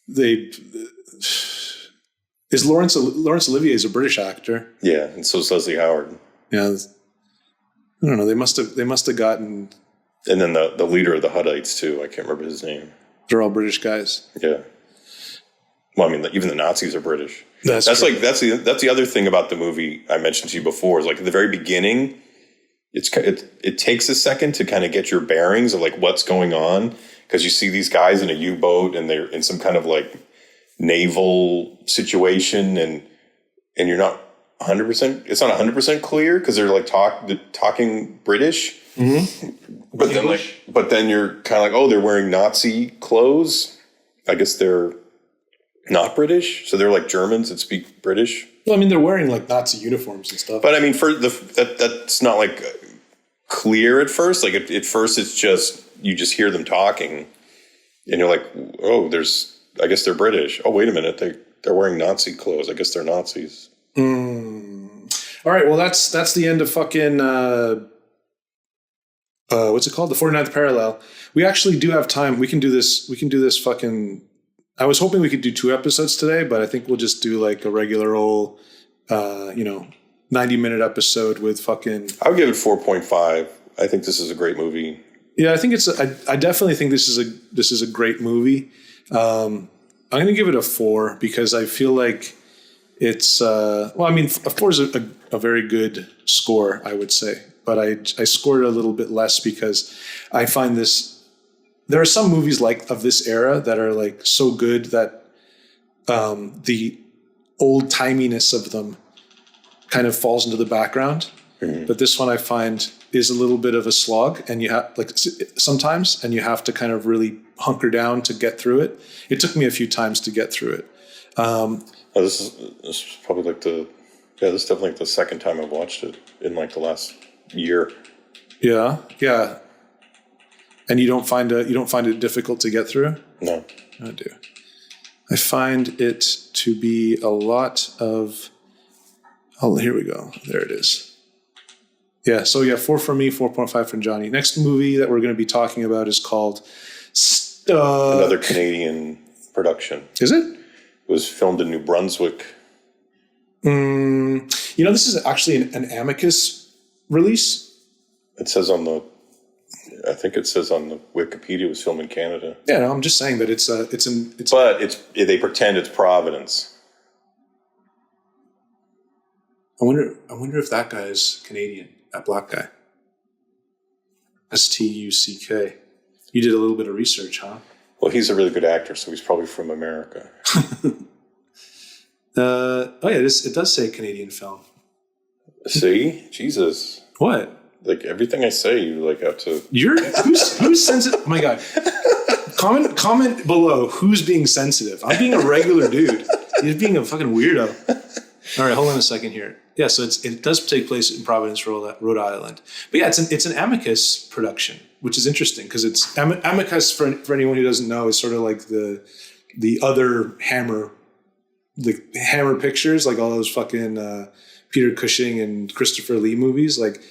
is Laurence Olivier is a British actor. Yeah, and so is Leslie Howard. Yeah. I don't know. They must have gotten. And then the leader of the Huttites too. I can't remember his name. They're all British guys. Yeah. Well, I mean, even the Nazis are British. That's the other thing about the movie I mentioned to you before is like at the very beginning. It takes a second to kind of get your bearings of like what's going on because you see these guys in a U-boat and they're in some kind of like naval situation and you're not 100%. It's not 100% clear because they're like talking British. Mm-hmm. But then you're kind of like, oh, they're wearing Nazi clothes. I guess they're not British, so they're like Germans that speak British. Well, I mean, they're wearing like Nazi uniforms and stuff. But I mean, that's not like clear at first. Like at first, it's just you just hear them talking, and you're like, oh, I guess they're British. Oh, wait a minute, they're wearing Nazi clothes. I guess they're Nazis. All right, well, that's the end of fucking what's it called? The 49th parallel. We actually do have time. We can do this fucking I was hoping we could do 2 episodes today, but I think we'll just do like a regular old, 90-minute episode with fucking. I would give it 4.5. I think this is a great movie. Yeah, I think I definitely think this is a great movie. I'm going to give it a 4 because I feel like it's. A 4 is a very good score, I would say, but I scored it a little bit less because I find this. There are some movies like of this era that are like so good that the old timiness of them kind of falls into the background. Mm-hmm. But this one I find is a little bit of a slog, and you have sometimes, and you have to kind of really hunker down to get through it. It took me a few times to get through it. This is probably like this is definitely like the second time I've watched it in like the last year. Yeah. And you don't find it difficult to get through? No. I do. I find it to be a lot of. Oh, here we go. There it is. Yeah. So 4 for me, 4.5 from Johnny. Next movie that we're going to be talking about is called. Another Canadian production. Is it? It was filmed in New Brunswick. This is actually an Amicus release. It says I think it says on the Wikipedia it was filmed in Canada. Yeah, no, I'm just saying that it's. But they pretend it's Providence. I wonder if that guy is Canadian. That black guy. Stuck. You did a little bit of research, huh? Well, he's a really good actor, so he's probably from America. It does say Canadian film. See? Jesus. What? Like everything I say, you like have to. Who's sensitive? Oh my God. Comment below who's being sensitive. I'm being a regular dude. You're being a fucking weirdo. All right, hold on a second here. Yeah, so it does take place in Providence, Rhode Island. But yeah, it's an Amicus production, which is interesting because it's Amicus for anyone who doesn't know is sort of like the other Hammer, the Hammer pictures, like all those fucking Peter Cushing and Christopher Lee movies. Like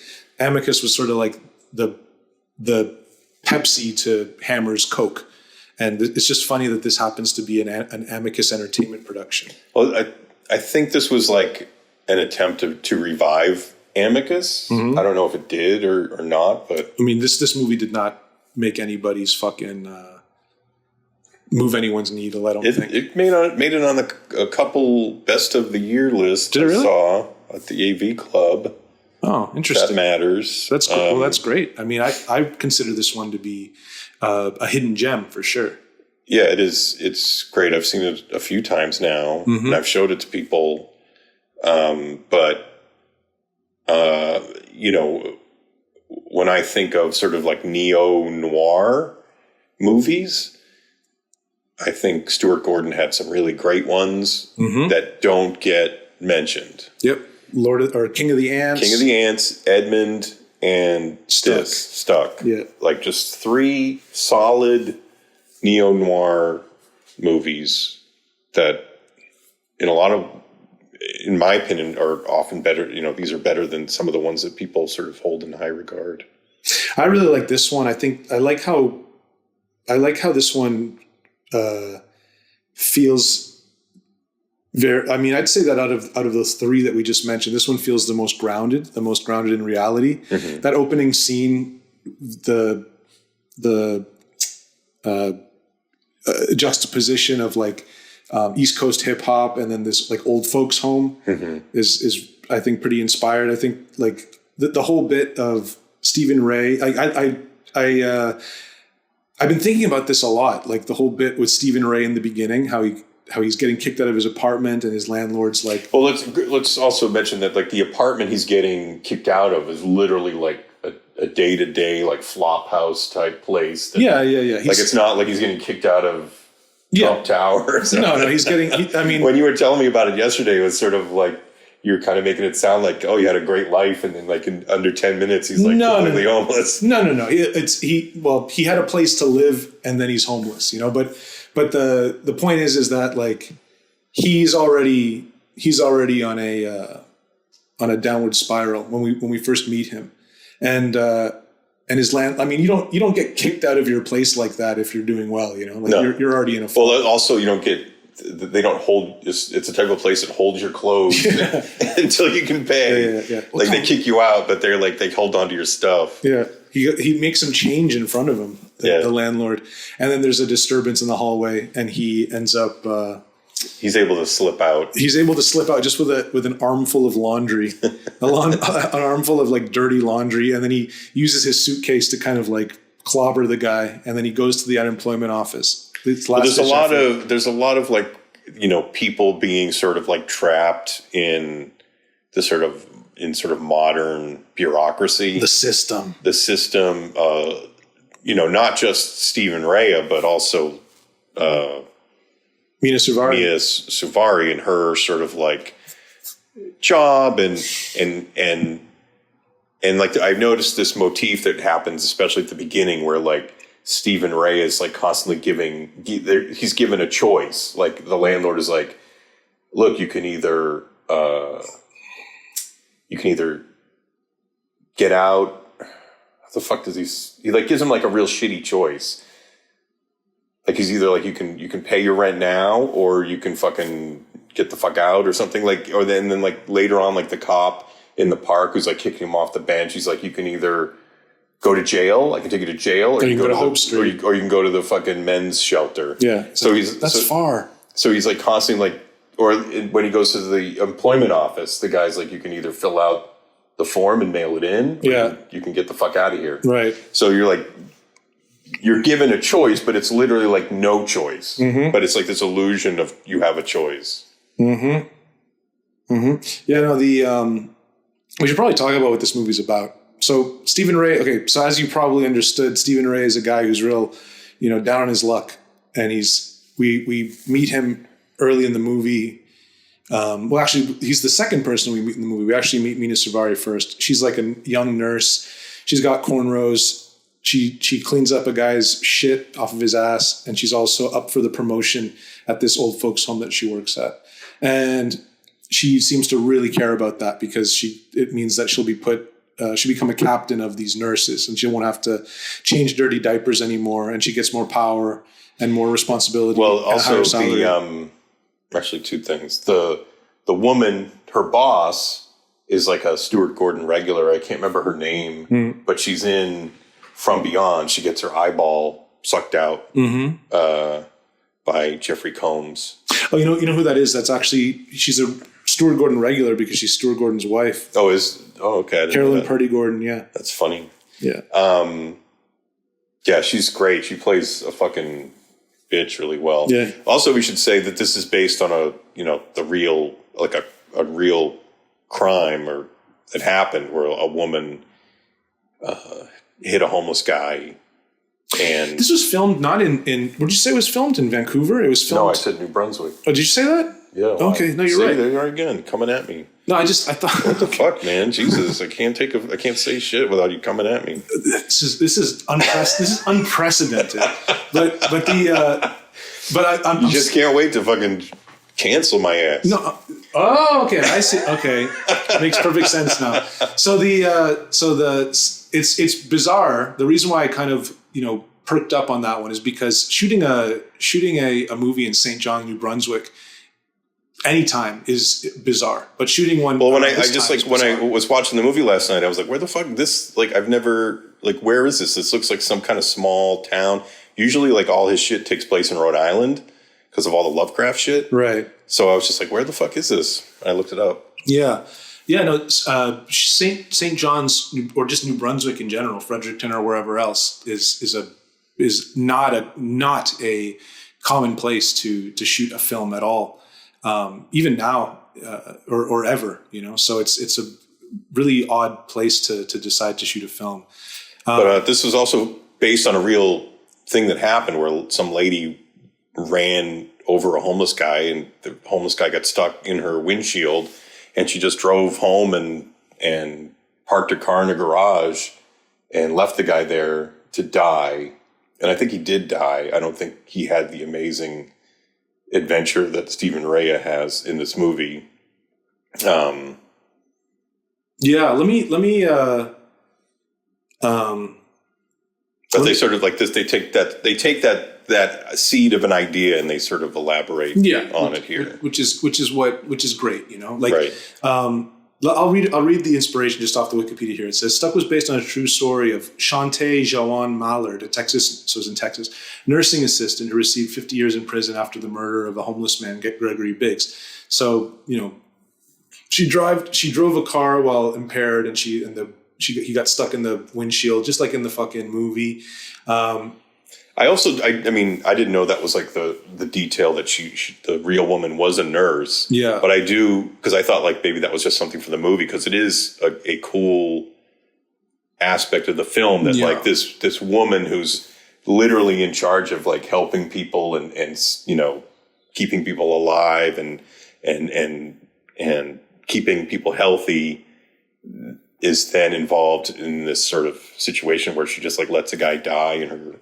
Amicus was sort of like the Pepsi to Hammer's Coke. And it's just funny that this happens to be an Amicus Entertainment production. Well, I think this was like an attempt to revive Amicus. Mm-hmm. I don't know if it did or not, but I mean, this movie did not make anybody's fucking move anyone's needle. I don't think it made it on a couple best of the year lists. Did it really? I saw at the AV Club. Oh, interesting. That matters. That's cool. Well, that's great. I mean, I consider this one to be a hidden gem for sure. Yeah, it is. It's great. I've seen it a few times now, mm-hmm. and I've showed it to people. When I think of sort of like neo-noir movies, I think Stuart Gordon had some really great ones mm-hmm. that don't get mentioned. Yep. King of the Ants. King of the Ants, Edmund, and Stuck. Yeah. Like just 3 solid neo-noir movies that in my opinion, are often better. These are better than some of the ones that people sort of hold in high regard. I really like this one. I like how this one feels very. I mean, I'd say that out of those 3 that we just mentioned, this one feels the most grounded in reality. Mm-hmm. That opening scene, the juxtaposition of like. East Coast hip hop and then this like old folks home mm-hmm. is I think pretty inspired. I think like the whole bit of Stephen Ray. I've been thinking about this a lot. Like the whole bit with Stephen Ray in the beginning, how he's getting kicked out of his apartment and his landlord's like. Well, let's also mention that like the apartment he's getting kicked out of is literally like a day-to-day like flop house type place. Yeah. Like it's not like he's getting kicked out of. Trump Tower. No, he's getting. When you were telling me about it yesterday, it was sort of like you're kind of making it sound like, oh, you had a great life, and then like in under 10 minutes, he's like completely homeless. No. He had a place to live, and then he's homeless. But the point is that like he's already on a downward spiral when we first meet him, and his land. I mean, you don't get kicked out of your place like that if you're doing well. You know, like you're already in a. Well, also you don't get. They don't hold. It's a type of place that holds your clothes until you can pay. Yeah. Like they kick you out, but they're like they hold on to your stuff. Yeah, he makes some change in front of him, the landlord, and then there's a disturbance in the hallway, and he ends up. He's able to slip out. He's able to slip out just with an armful of laundry, an armful of like dirty laundry, and then he uses his suitcase to kind of like clobber the guy, and then he goes to the unemployment office. There's a lot of like, you know, people being sort of like trapped in the sort of modern bureaucracy, the system, you know, not just Stephen Rea, but also, Mina Suvari and her sort of like job and like I've noticed this motif that happens, especially at the beginning where like, Stephen Rea is like constantly he's given a choice. Like the landlord is like, look, you can either get out. What the fuck does he like gives him like a real shitty choice. Like he's either like, you can pay your rent now or you can fucking get the fuck out or something like, or then like later on, like the cop in the park who's like kicking him off the bench. He's like, you can either go to jail. I can take you to jail, or you can go to Hope Street, or you can go to the fucking men's shelter. Yeah. That's far. So he's like constantly like, or when he goes to the employment office, the guy's like, you can either fill out the form and mail it in, or you can get the fuck out of here. Right. So you're given a choice, but it's literally like no choice. Mm-hmm. But it's like this illusion of you have a choice. Mm-hmm. Mm-hmm. Yeah. No. We should probably talk about what this movie's about. So Stephen Rea, okay, so as you probably understood, Stephen Rea is a guy who's real, you know, down on his luck. And we meet him early in the movie. Well, actually, he's the second person we meet in the movie. We actually meet Mina Suvari first. She's like a young nurse. She's got cornrows. She cleans up a guy's shit off of his ass. And she's also up for the promotion at this old folks home that she works at. And she seems to really care about that because it means that she'll become a captain of these nurses, and she won't have to change dirty diapers anymore, and she gets more power and more responsibility. Well, also actually two things. The woman, her boss, is like a Stuart Gordon regular. I can't remember her name, but she's in From Beyond. She gets her eyeball sucked out by Jeffrey Combs. Oh, you know who that is? That's actually, she's a Stuart Gordon regular because she's Stuart Gordon's wife. Okay. Carolyn Purdy Gordon, yeah. That's funny. Yeah. Yeah, she's great. She plays a fucking bitch really well. Yeah. Also, we should say that this is based on a real crime or that happened where a woman hit a homeless guy. And this was filmed not in what did you say it was filmed in Vancouver? It was filmed. No, I said New Brunswick. Oh, did you say that? Yeah. Okay, no, you're right. There you are again, coming at me. No, I thought. What the fuck, man? Jesus, I can't say shit without you coming at me. This is unprecedented. I'm just can't wait to fucking cancel my ass. No. Oh, okay. I see. Okay, makes perfect sense now. So it's bizarre. The reason why I kind of perked up on that one is because shooting a movie in St. John, New Brunswick, anytime is bizarre. But shooting one, well, when I was watching the movie last night, I was like, where the fuck this? Like, I've never where is this? This looks like some kind of small town. Usually, like all his shit takes place in Rhode Island because of all the Lovecraft shit, right? So I was just like, where the fuck is this? And I looked it up. Yeah. No, St. John's or just New Brunswick in general, Fredericton or wherever else is not a common place to shoot a film at all, even now or ever. So it's a really odd place to decide to shoot a film. But this was also based on a real thing that happened where some lady ran over a homeless guy and the homeless guy got stuck in her windshield. And she just drove home and parked her car in a garage and left the guy there to die. And I think he did die. I don't think he had the amazing adventure that Stephen Rea has in this movie. Yeah, let me But they sort of like this. They take that seed of an idea and they sort of elaborate on it here, which is great. right. I'll read the inspiration just off the Wikipedia here. It says Stuck was based on a true story of Shantae Jawan Mallard, a Texas nursing assistant who received 50 years in prison after the murder of a homeless man, Gregory Biggs. So she drove a car while impaired, and he got stuck in the windshield, just like in the fucking movie. I didn't know that was like the detail that she the real woman was a nurse. Yeah. But I do, because I thought like maybe that was just something for the movie, because it is a cool aspect of the film that like this woman who's literally in charge of like helping people and keeping people alive and keeping people healthy is then involved in this sort of situation where she just like lets a guy die in her.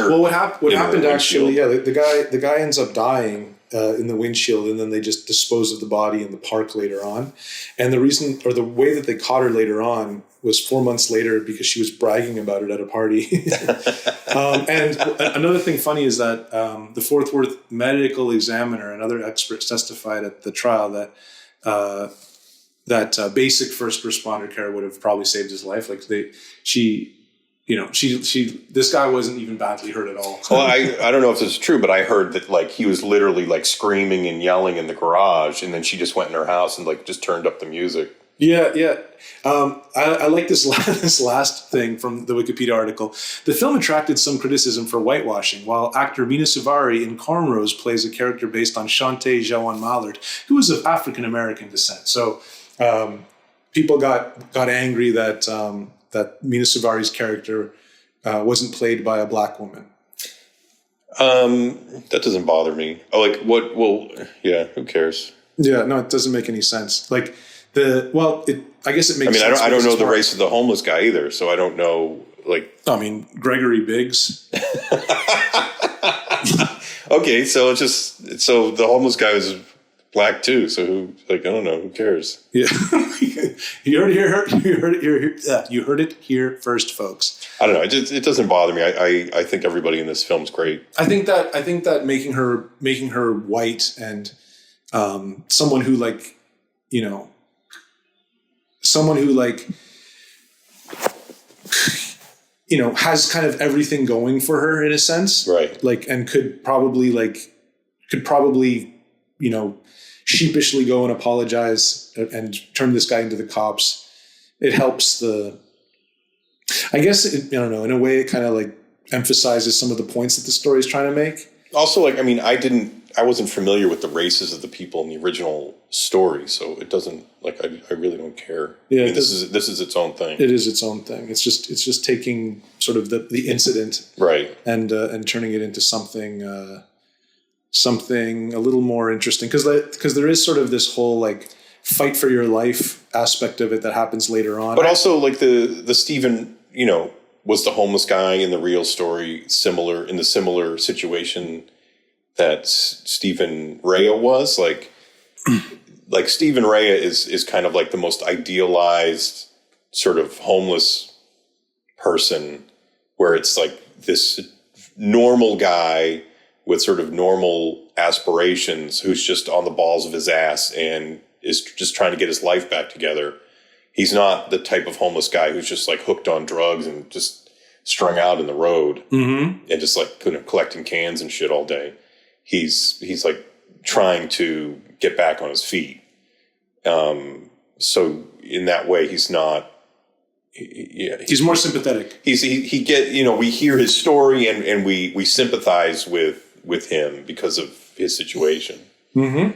Well, what happened actually? Yeah, the guy ends up dying in the windshield, and then they just dispose of the body in the park later on. And the reason, or the way that they caught her later on, was 4 months later because she was bragging about it at a party. And another thing funny is that the Fort Worth medical examiner and other experts testified at the trial that basic first responder care would have probably saved his life. Like this guy wasn't even badly hurt at all. Well, I don't know if this is true, but I heard that like he was literally like screaming and yelling in the garage, and then she just went in her house and like just turned up the music. Yeah. I like this last thing from the Wikipedia article. The film attracted some criticism for whitewashing, while actor Mina Suvari in Cornrows plays a character based on Shantae Jawan Mallard, who was of African-American descent. So people got angry that Mina Suvari's character wasn't played by a black woman. That doesn't bother me. Oh, like what? Well, yeah, who cares? Yeah, no, it doesn't make any sense. Like I guess it makes sense. I don't know the race of the homeless guy either, so I don't know. Like, Gregory Biggs. Okay, so the homeless guy was black too. So I don't know. Who cares? Yeah, you heard it here first, folks. I don't know. It doesn't bother me. I think everybody in this film's great. I think that making her white and someone who has kind of everything going for her in a sense, right? Like, and could probably sheepishly go and apologize and turn this guy into the cops. It helps I guess I don't know. In a way, it kind of like emphasizes some of the points that the story is trying to make. Also, I wasn't familiar with the races of the people in the original story, so it doesn't I really don't care. Yeah, this is its own thing. It is its own thing. It's just taking sort of the incident, right, and turning it into something a little more interesting, because there is sort of this whole like fight for your life aspect of it that happens later on. But also like the Stephen, was the homeless guy in the real story in the similar situation that Stephen Rea was like Stephen Rea is kind of like the most idealized sort of homeless person, where it's like this normal guy with sort of normal aspirations who's just on the balls of his ass and is just trying to get his life back together. He's not the type of homeless guy who's just like hooked on drugs and just strung out in the road and just like collecting cans and shit all day. He's like trying to get back on his feet. So in that way, he's not. He's more sympathetic. We hear his story and we sympathize with him because of his situation. Yeah,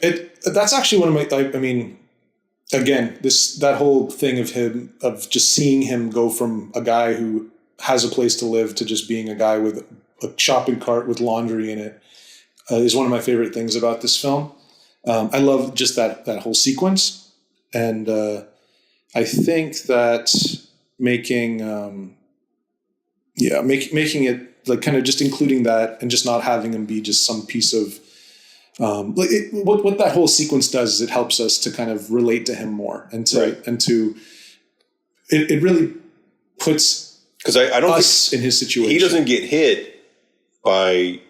that's actually one of my. Again, that whole thing of just seeing him go from a guy who has a place to live to just being a guy with a shopping cart with laundry in it is one of my favorite things about this film. I love just that whole sequence, and I think that making it like kind of just including that and just not having him be just some piece of what that whole sequence does is it helps us to kind of relate to him more and to it really puts Because I don't us in his situation. He doesn't get hit by,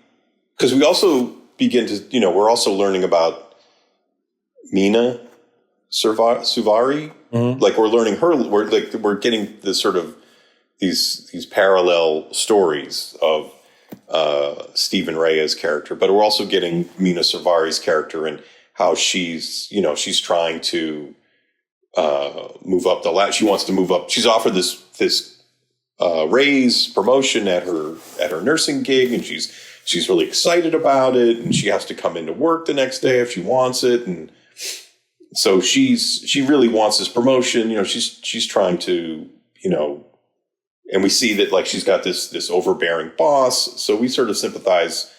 because we also begin to, we're also learning about Mina Suvari. Mm-hmm. Like we're learning her, we're getting this sort of these parallel stories of Stephen Rea's character, but we're also getting Mina Savari's character and how she's trying to move up the ladder. She wants to move up. She's offered this raise, promotion at her nursing gig, and she's really excited about it, and she has to come into work the next day if she wants it, and so she really wants this promotion. She's trying to, and we see that like she's got this overbearing boss, so we sort of sympathize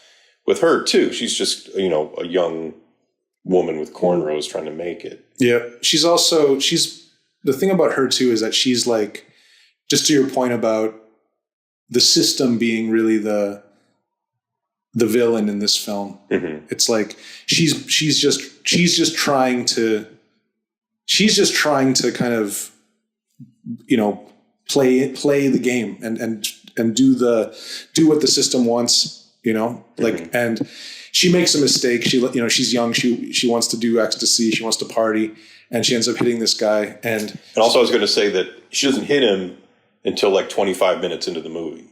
with her too. She's just a young woman with cornrows trying to make it. Yeah, she's the thing about her too is that she's like, just to your point about the system being really the villain in this film. Mm-hmm. It's like she's just trying to kind of play the game and do what the system wants, mm-hmm. And she makes a mistake. She's young. She wants to do ecstasy. She wants to party, and she ends up hitting this guy. And also I was going to say that she doesn't hit him until like 25 minutes into the movie.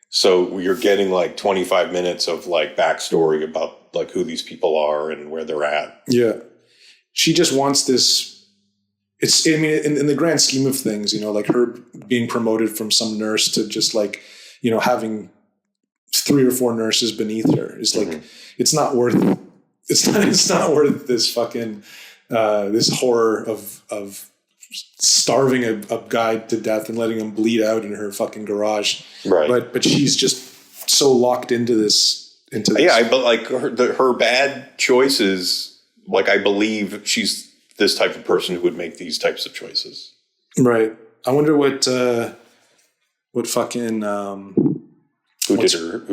So you're getting like 25 minutes of like backstory about like who these people are and where they're at. Yeah. She just wants this. In the grand scheme of things, like her being promoted from some nurse to just like, having 3 or 4 nurses beneath her is like, mm-hmm. It's not worth this fucking, this horror of starving a guy to death and letting him bleed out in her fucking garage. Right. But she's just so locked into this. Yeah. But like her bad choices, like I believe she's this type of person who would make these types of choices. Right. I wonder what fucking, who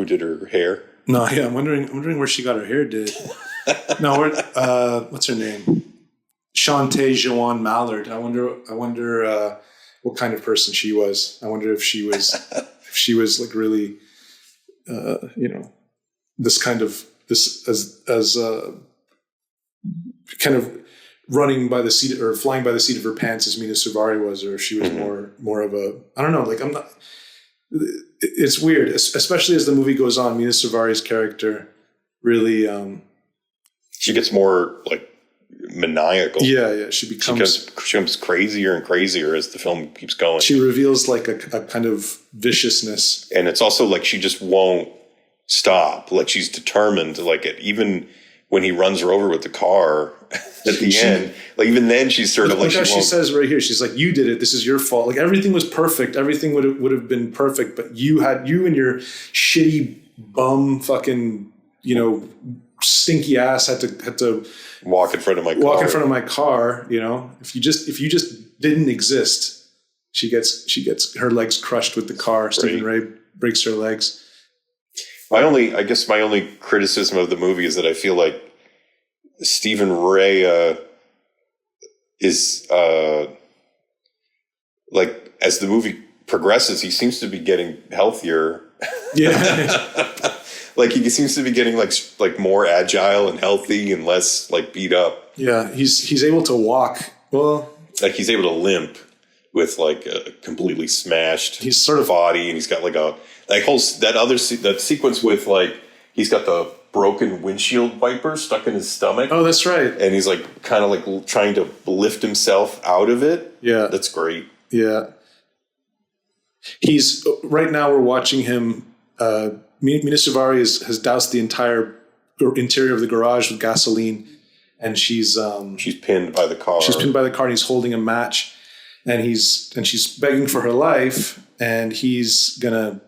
did her hair? No, yeah, I'm wondering where she got her hair did. No, what's her name? Shantae Joanne Mallard. I wonder what kind of person she was. I wonder if she was like really, this kind of as kind of running by the seat or flying by the seat of her pants as Mina Suvari was, or if she was mm-hmm. more of a, I don't know. Like I'm not. It's weird, especially as the movie goes on. Mina Savari's character really, she gets more like maniacal. Yeah. She becomes crazier and crazier as the film keeps going. She reveals like a kind of viciousness, and it's also like she just won't stop. Like she's determined. Like even when he runs her over with the car at the end, like even then she's sort of like she says right here, she's like, "You did it. This is your fault." Like everything was perfect. Everything would have been perfect, but you and your shitty bum fucking stinky ass had to walk in front of my car. If you just didn't exist, she gets her legs crushed with the car. Right. Stephen Rea breaks her legs. My only criticism of the movie is that I feel like Stephen Rea is like as the movie progresses, he seems to be getting healthier. Yeah. Like he seems to be getting like more agile and healthy and less like beat up. Yeah, he's able to walk. Well, like he's able to limp with like a completely smashed he's sort of body, and he's got like that sequence with like he's got the broken windshield wiper stuck in his stomach. Oh, that's right. And he's like kind of like trying to lift himself out of it. Yeah, that's great. Yeah, he's right now. We're watching him. Mina Suvari has doused the entire interior of the garage with gasoline, and she's pinned by the car. She's pinned by the car, and he's holding a match, and she's begging for her life, and he's gonna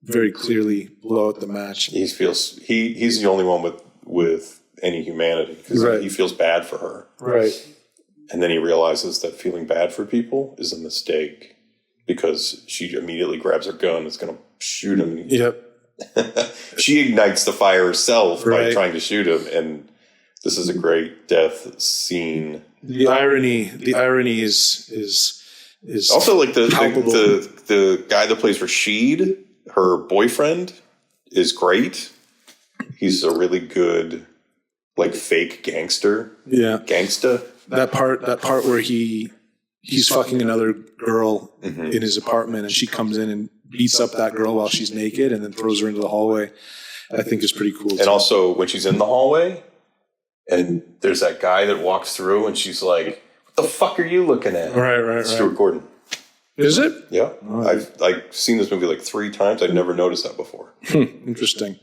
very clearly blow out the match. He's the only one with any humanity because right. He feels bad for her, right? And then he realizes that feeling bad for people is a mistake because she immediately grabs her gun and is going to shoot him. Yep. She ignites the fire herself right. by trying to shoot him, and this is a great death scene. The irony is is Also, like palpable. the guy that plays Rashid, her boyfriend, is great. He's a really good, like, fake gangster. Yeah, Gangsta. that part where he's fucking another girl in his apartment, and she comes in and beats up that girl while she's naked, and then throws her into the hallway. I think is pretty cool. And also, when she's in the hallway, and there's that guy that walks through, and she's like, "What the fuck are you looking at?" Right. Stuart Gordon. Is it? Yeah, I've seen this movie like 3 times. I've never noticed that before. Interesting.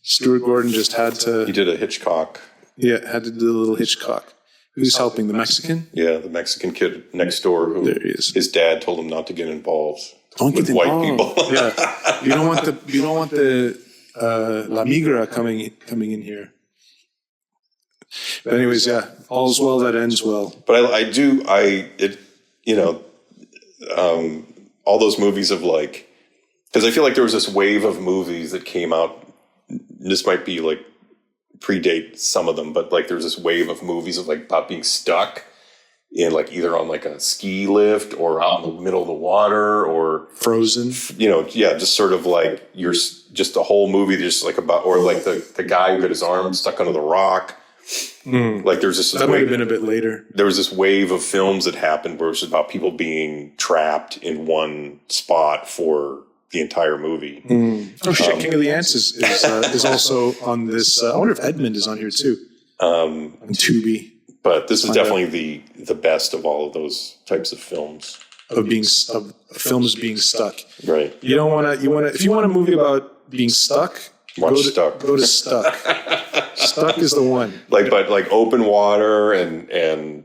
Stuart Gordon just had He to, did a Hitchcock. had to do a little Hitchcock. Who's helping, the Mexican? Yeah, the Mexican kid next door who There he is. his dad told him not to get involved Don't with get white involved. people. Yeah, you don't want the La Migra coming in here. But anyways, yeah, all's well that ends well. But all those movies of like, because I feel like there was this wave of movies that came out. This might be like predate some of them, but like there was this wave of movies of like about being stuck in like either on like a ski lift or out in the middle of the water or Frozen. Just sort of like you're just a whole movie just like about, or like the guy who got his arm stuck under the rock. Like there's this That might have been a bit later. There was this wave of films that happened where it was about people being trapped in one spot for the entire movie. Oh shit! King of the Ants is also on this. I wonder if Edmund is on here too. On Tubi. But this is definitely the best of all of those types of films. Of films being stuck. Right. You don't want to. If you want a movie about being stuck, Watch Stuck. Go to Stuck. Stuck is the one. But open water and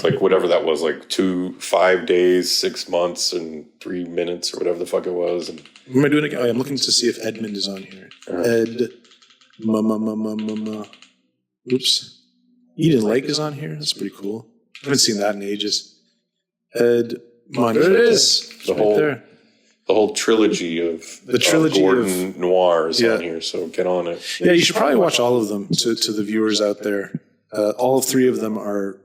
like whatever that was, like 5 days, 6 months, and 3 minutes, or whatever the fuck it was. And Am I doing it? Oh, I'm looking to see if Edmund is on here. Ed, Oops. Eden Lake is on here. That's pretty cool. I haven't seen that in ages. Ed, there it is. The whole trilogy of Gordon Noir is on here, so get on it. Yeah, you should probably watch all of them to the viewers out there. All 3 of them are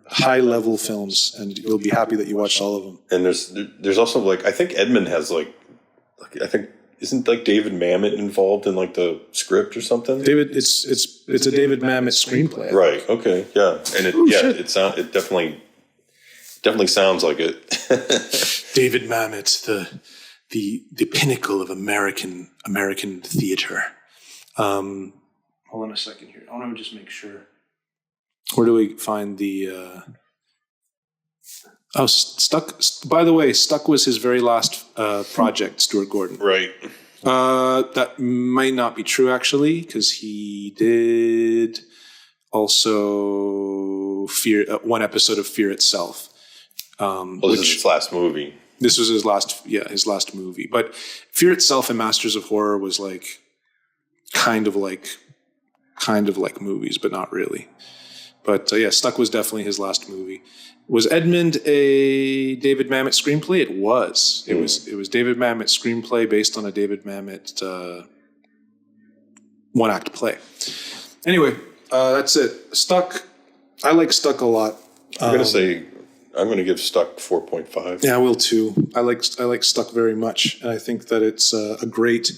high-level films, and you'll be happy that you watched all of them. And there's also, like, I think Edmund has, isn't, like, David Mamet involved in, like, the script or something? It's a David Mamet screenplay. Right, okay, yeah. And it definitely sounds like it. David Mamet, the pinnacle of American theater. Hold on a second here. I want to just make sure. Where do we find the? Stuck. By the way, Stuck was his very last project, Stuart Gordon. Right. That might not be true actually, because he did also one episode of Fear Itself. This is his last movie. This was his last movie. But Fear Itself and Masters of Horror was like kind of like movies, but not really. But Stuck was definitely his last movie. Was Edmund a David Mamet screenplay? It was. It was David Mamet screenplay based on a David Mamet one-act play. Anyway, that's it. Stuck. I like Stuck a lot. I'm going to give Stuck 4.5. Yeah, I will too. I like Stuck very much, and I think that it's a great.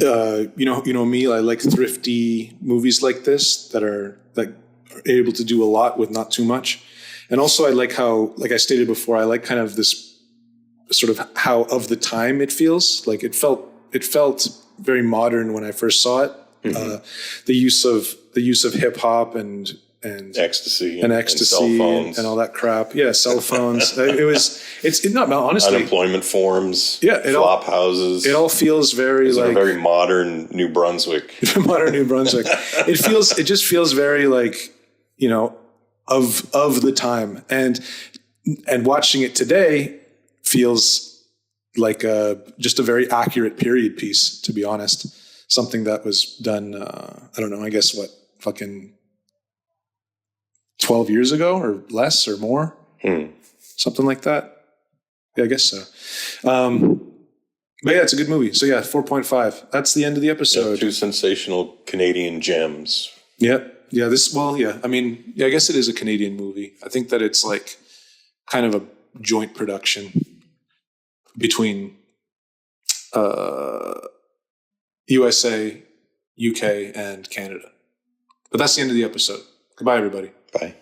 You know me. I like thrifty movies like this that are able to do a lot with not too much, and also I like how, like I stated before, I like kind of this sort of how of the time it feels. Like it felt very modern when I first saw it. Mm-hmm. The use of hip hop and ecstasy and cell phones and all that crap. Yeah, cell phones. It's not honestly unemployment forms. Yeah, flop houses. It all feels very like a very modern New Brunswick. Modern New Brunswick. It just feels very like, of the time, and watching it today feels like just a very accurate period piece, to be honest. Something that was done. I don't know. I guess what fucking 12 years ago or less or more, something like that. Yeah, I guess so. But yeah, it's a good movie. So yeah, 4.5. That's the end of the episode. Yeah, 2 sensational Canadian gems. Yep. Yeah. I mean, I guess it is a Canadian movie. I think that it's like kind of a joint production between USA, UK, and Canada. But that's the end of the episode. Goodbye, everybody. Bye.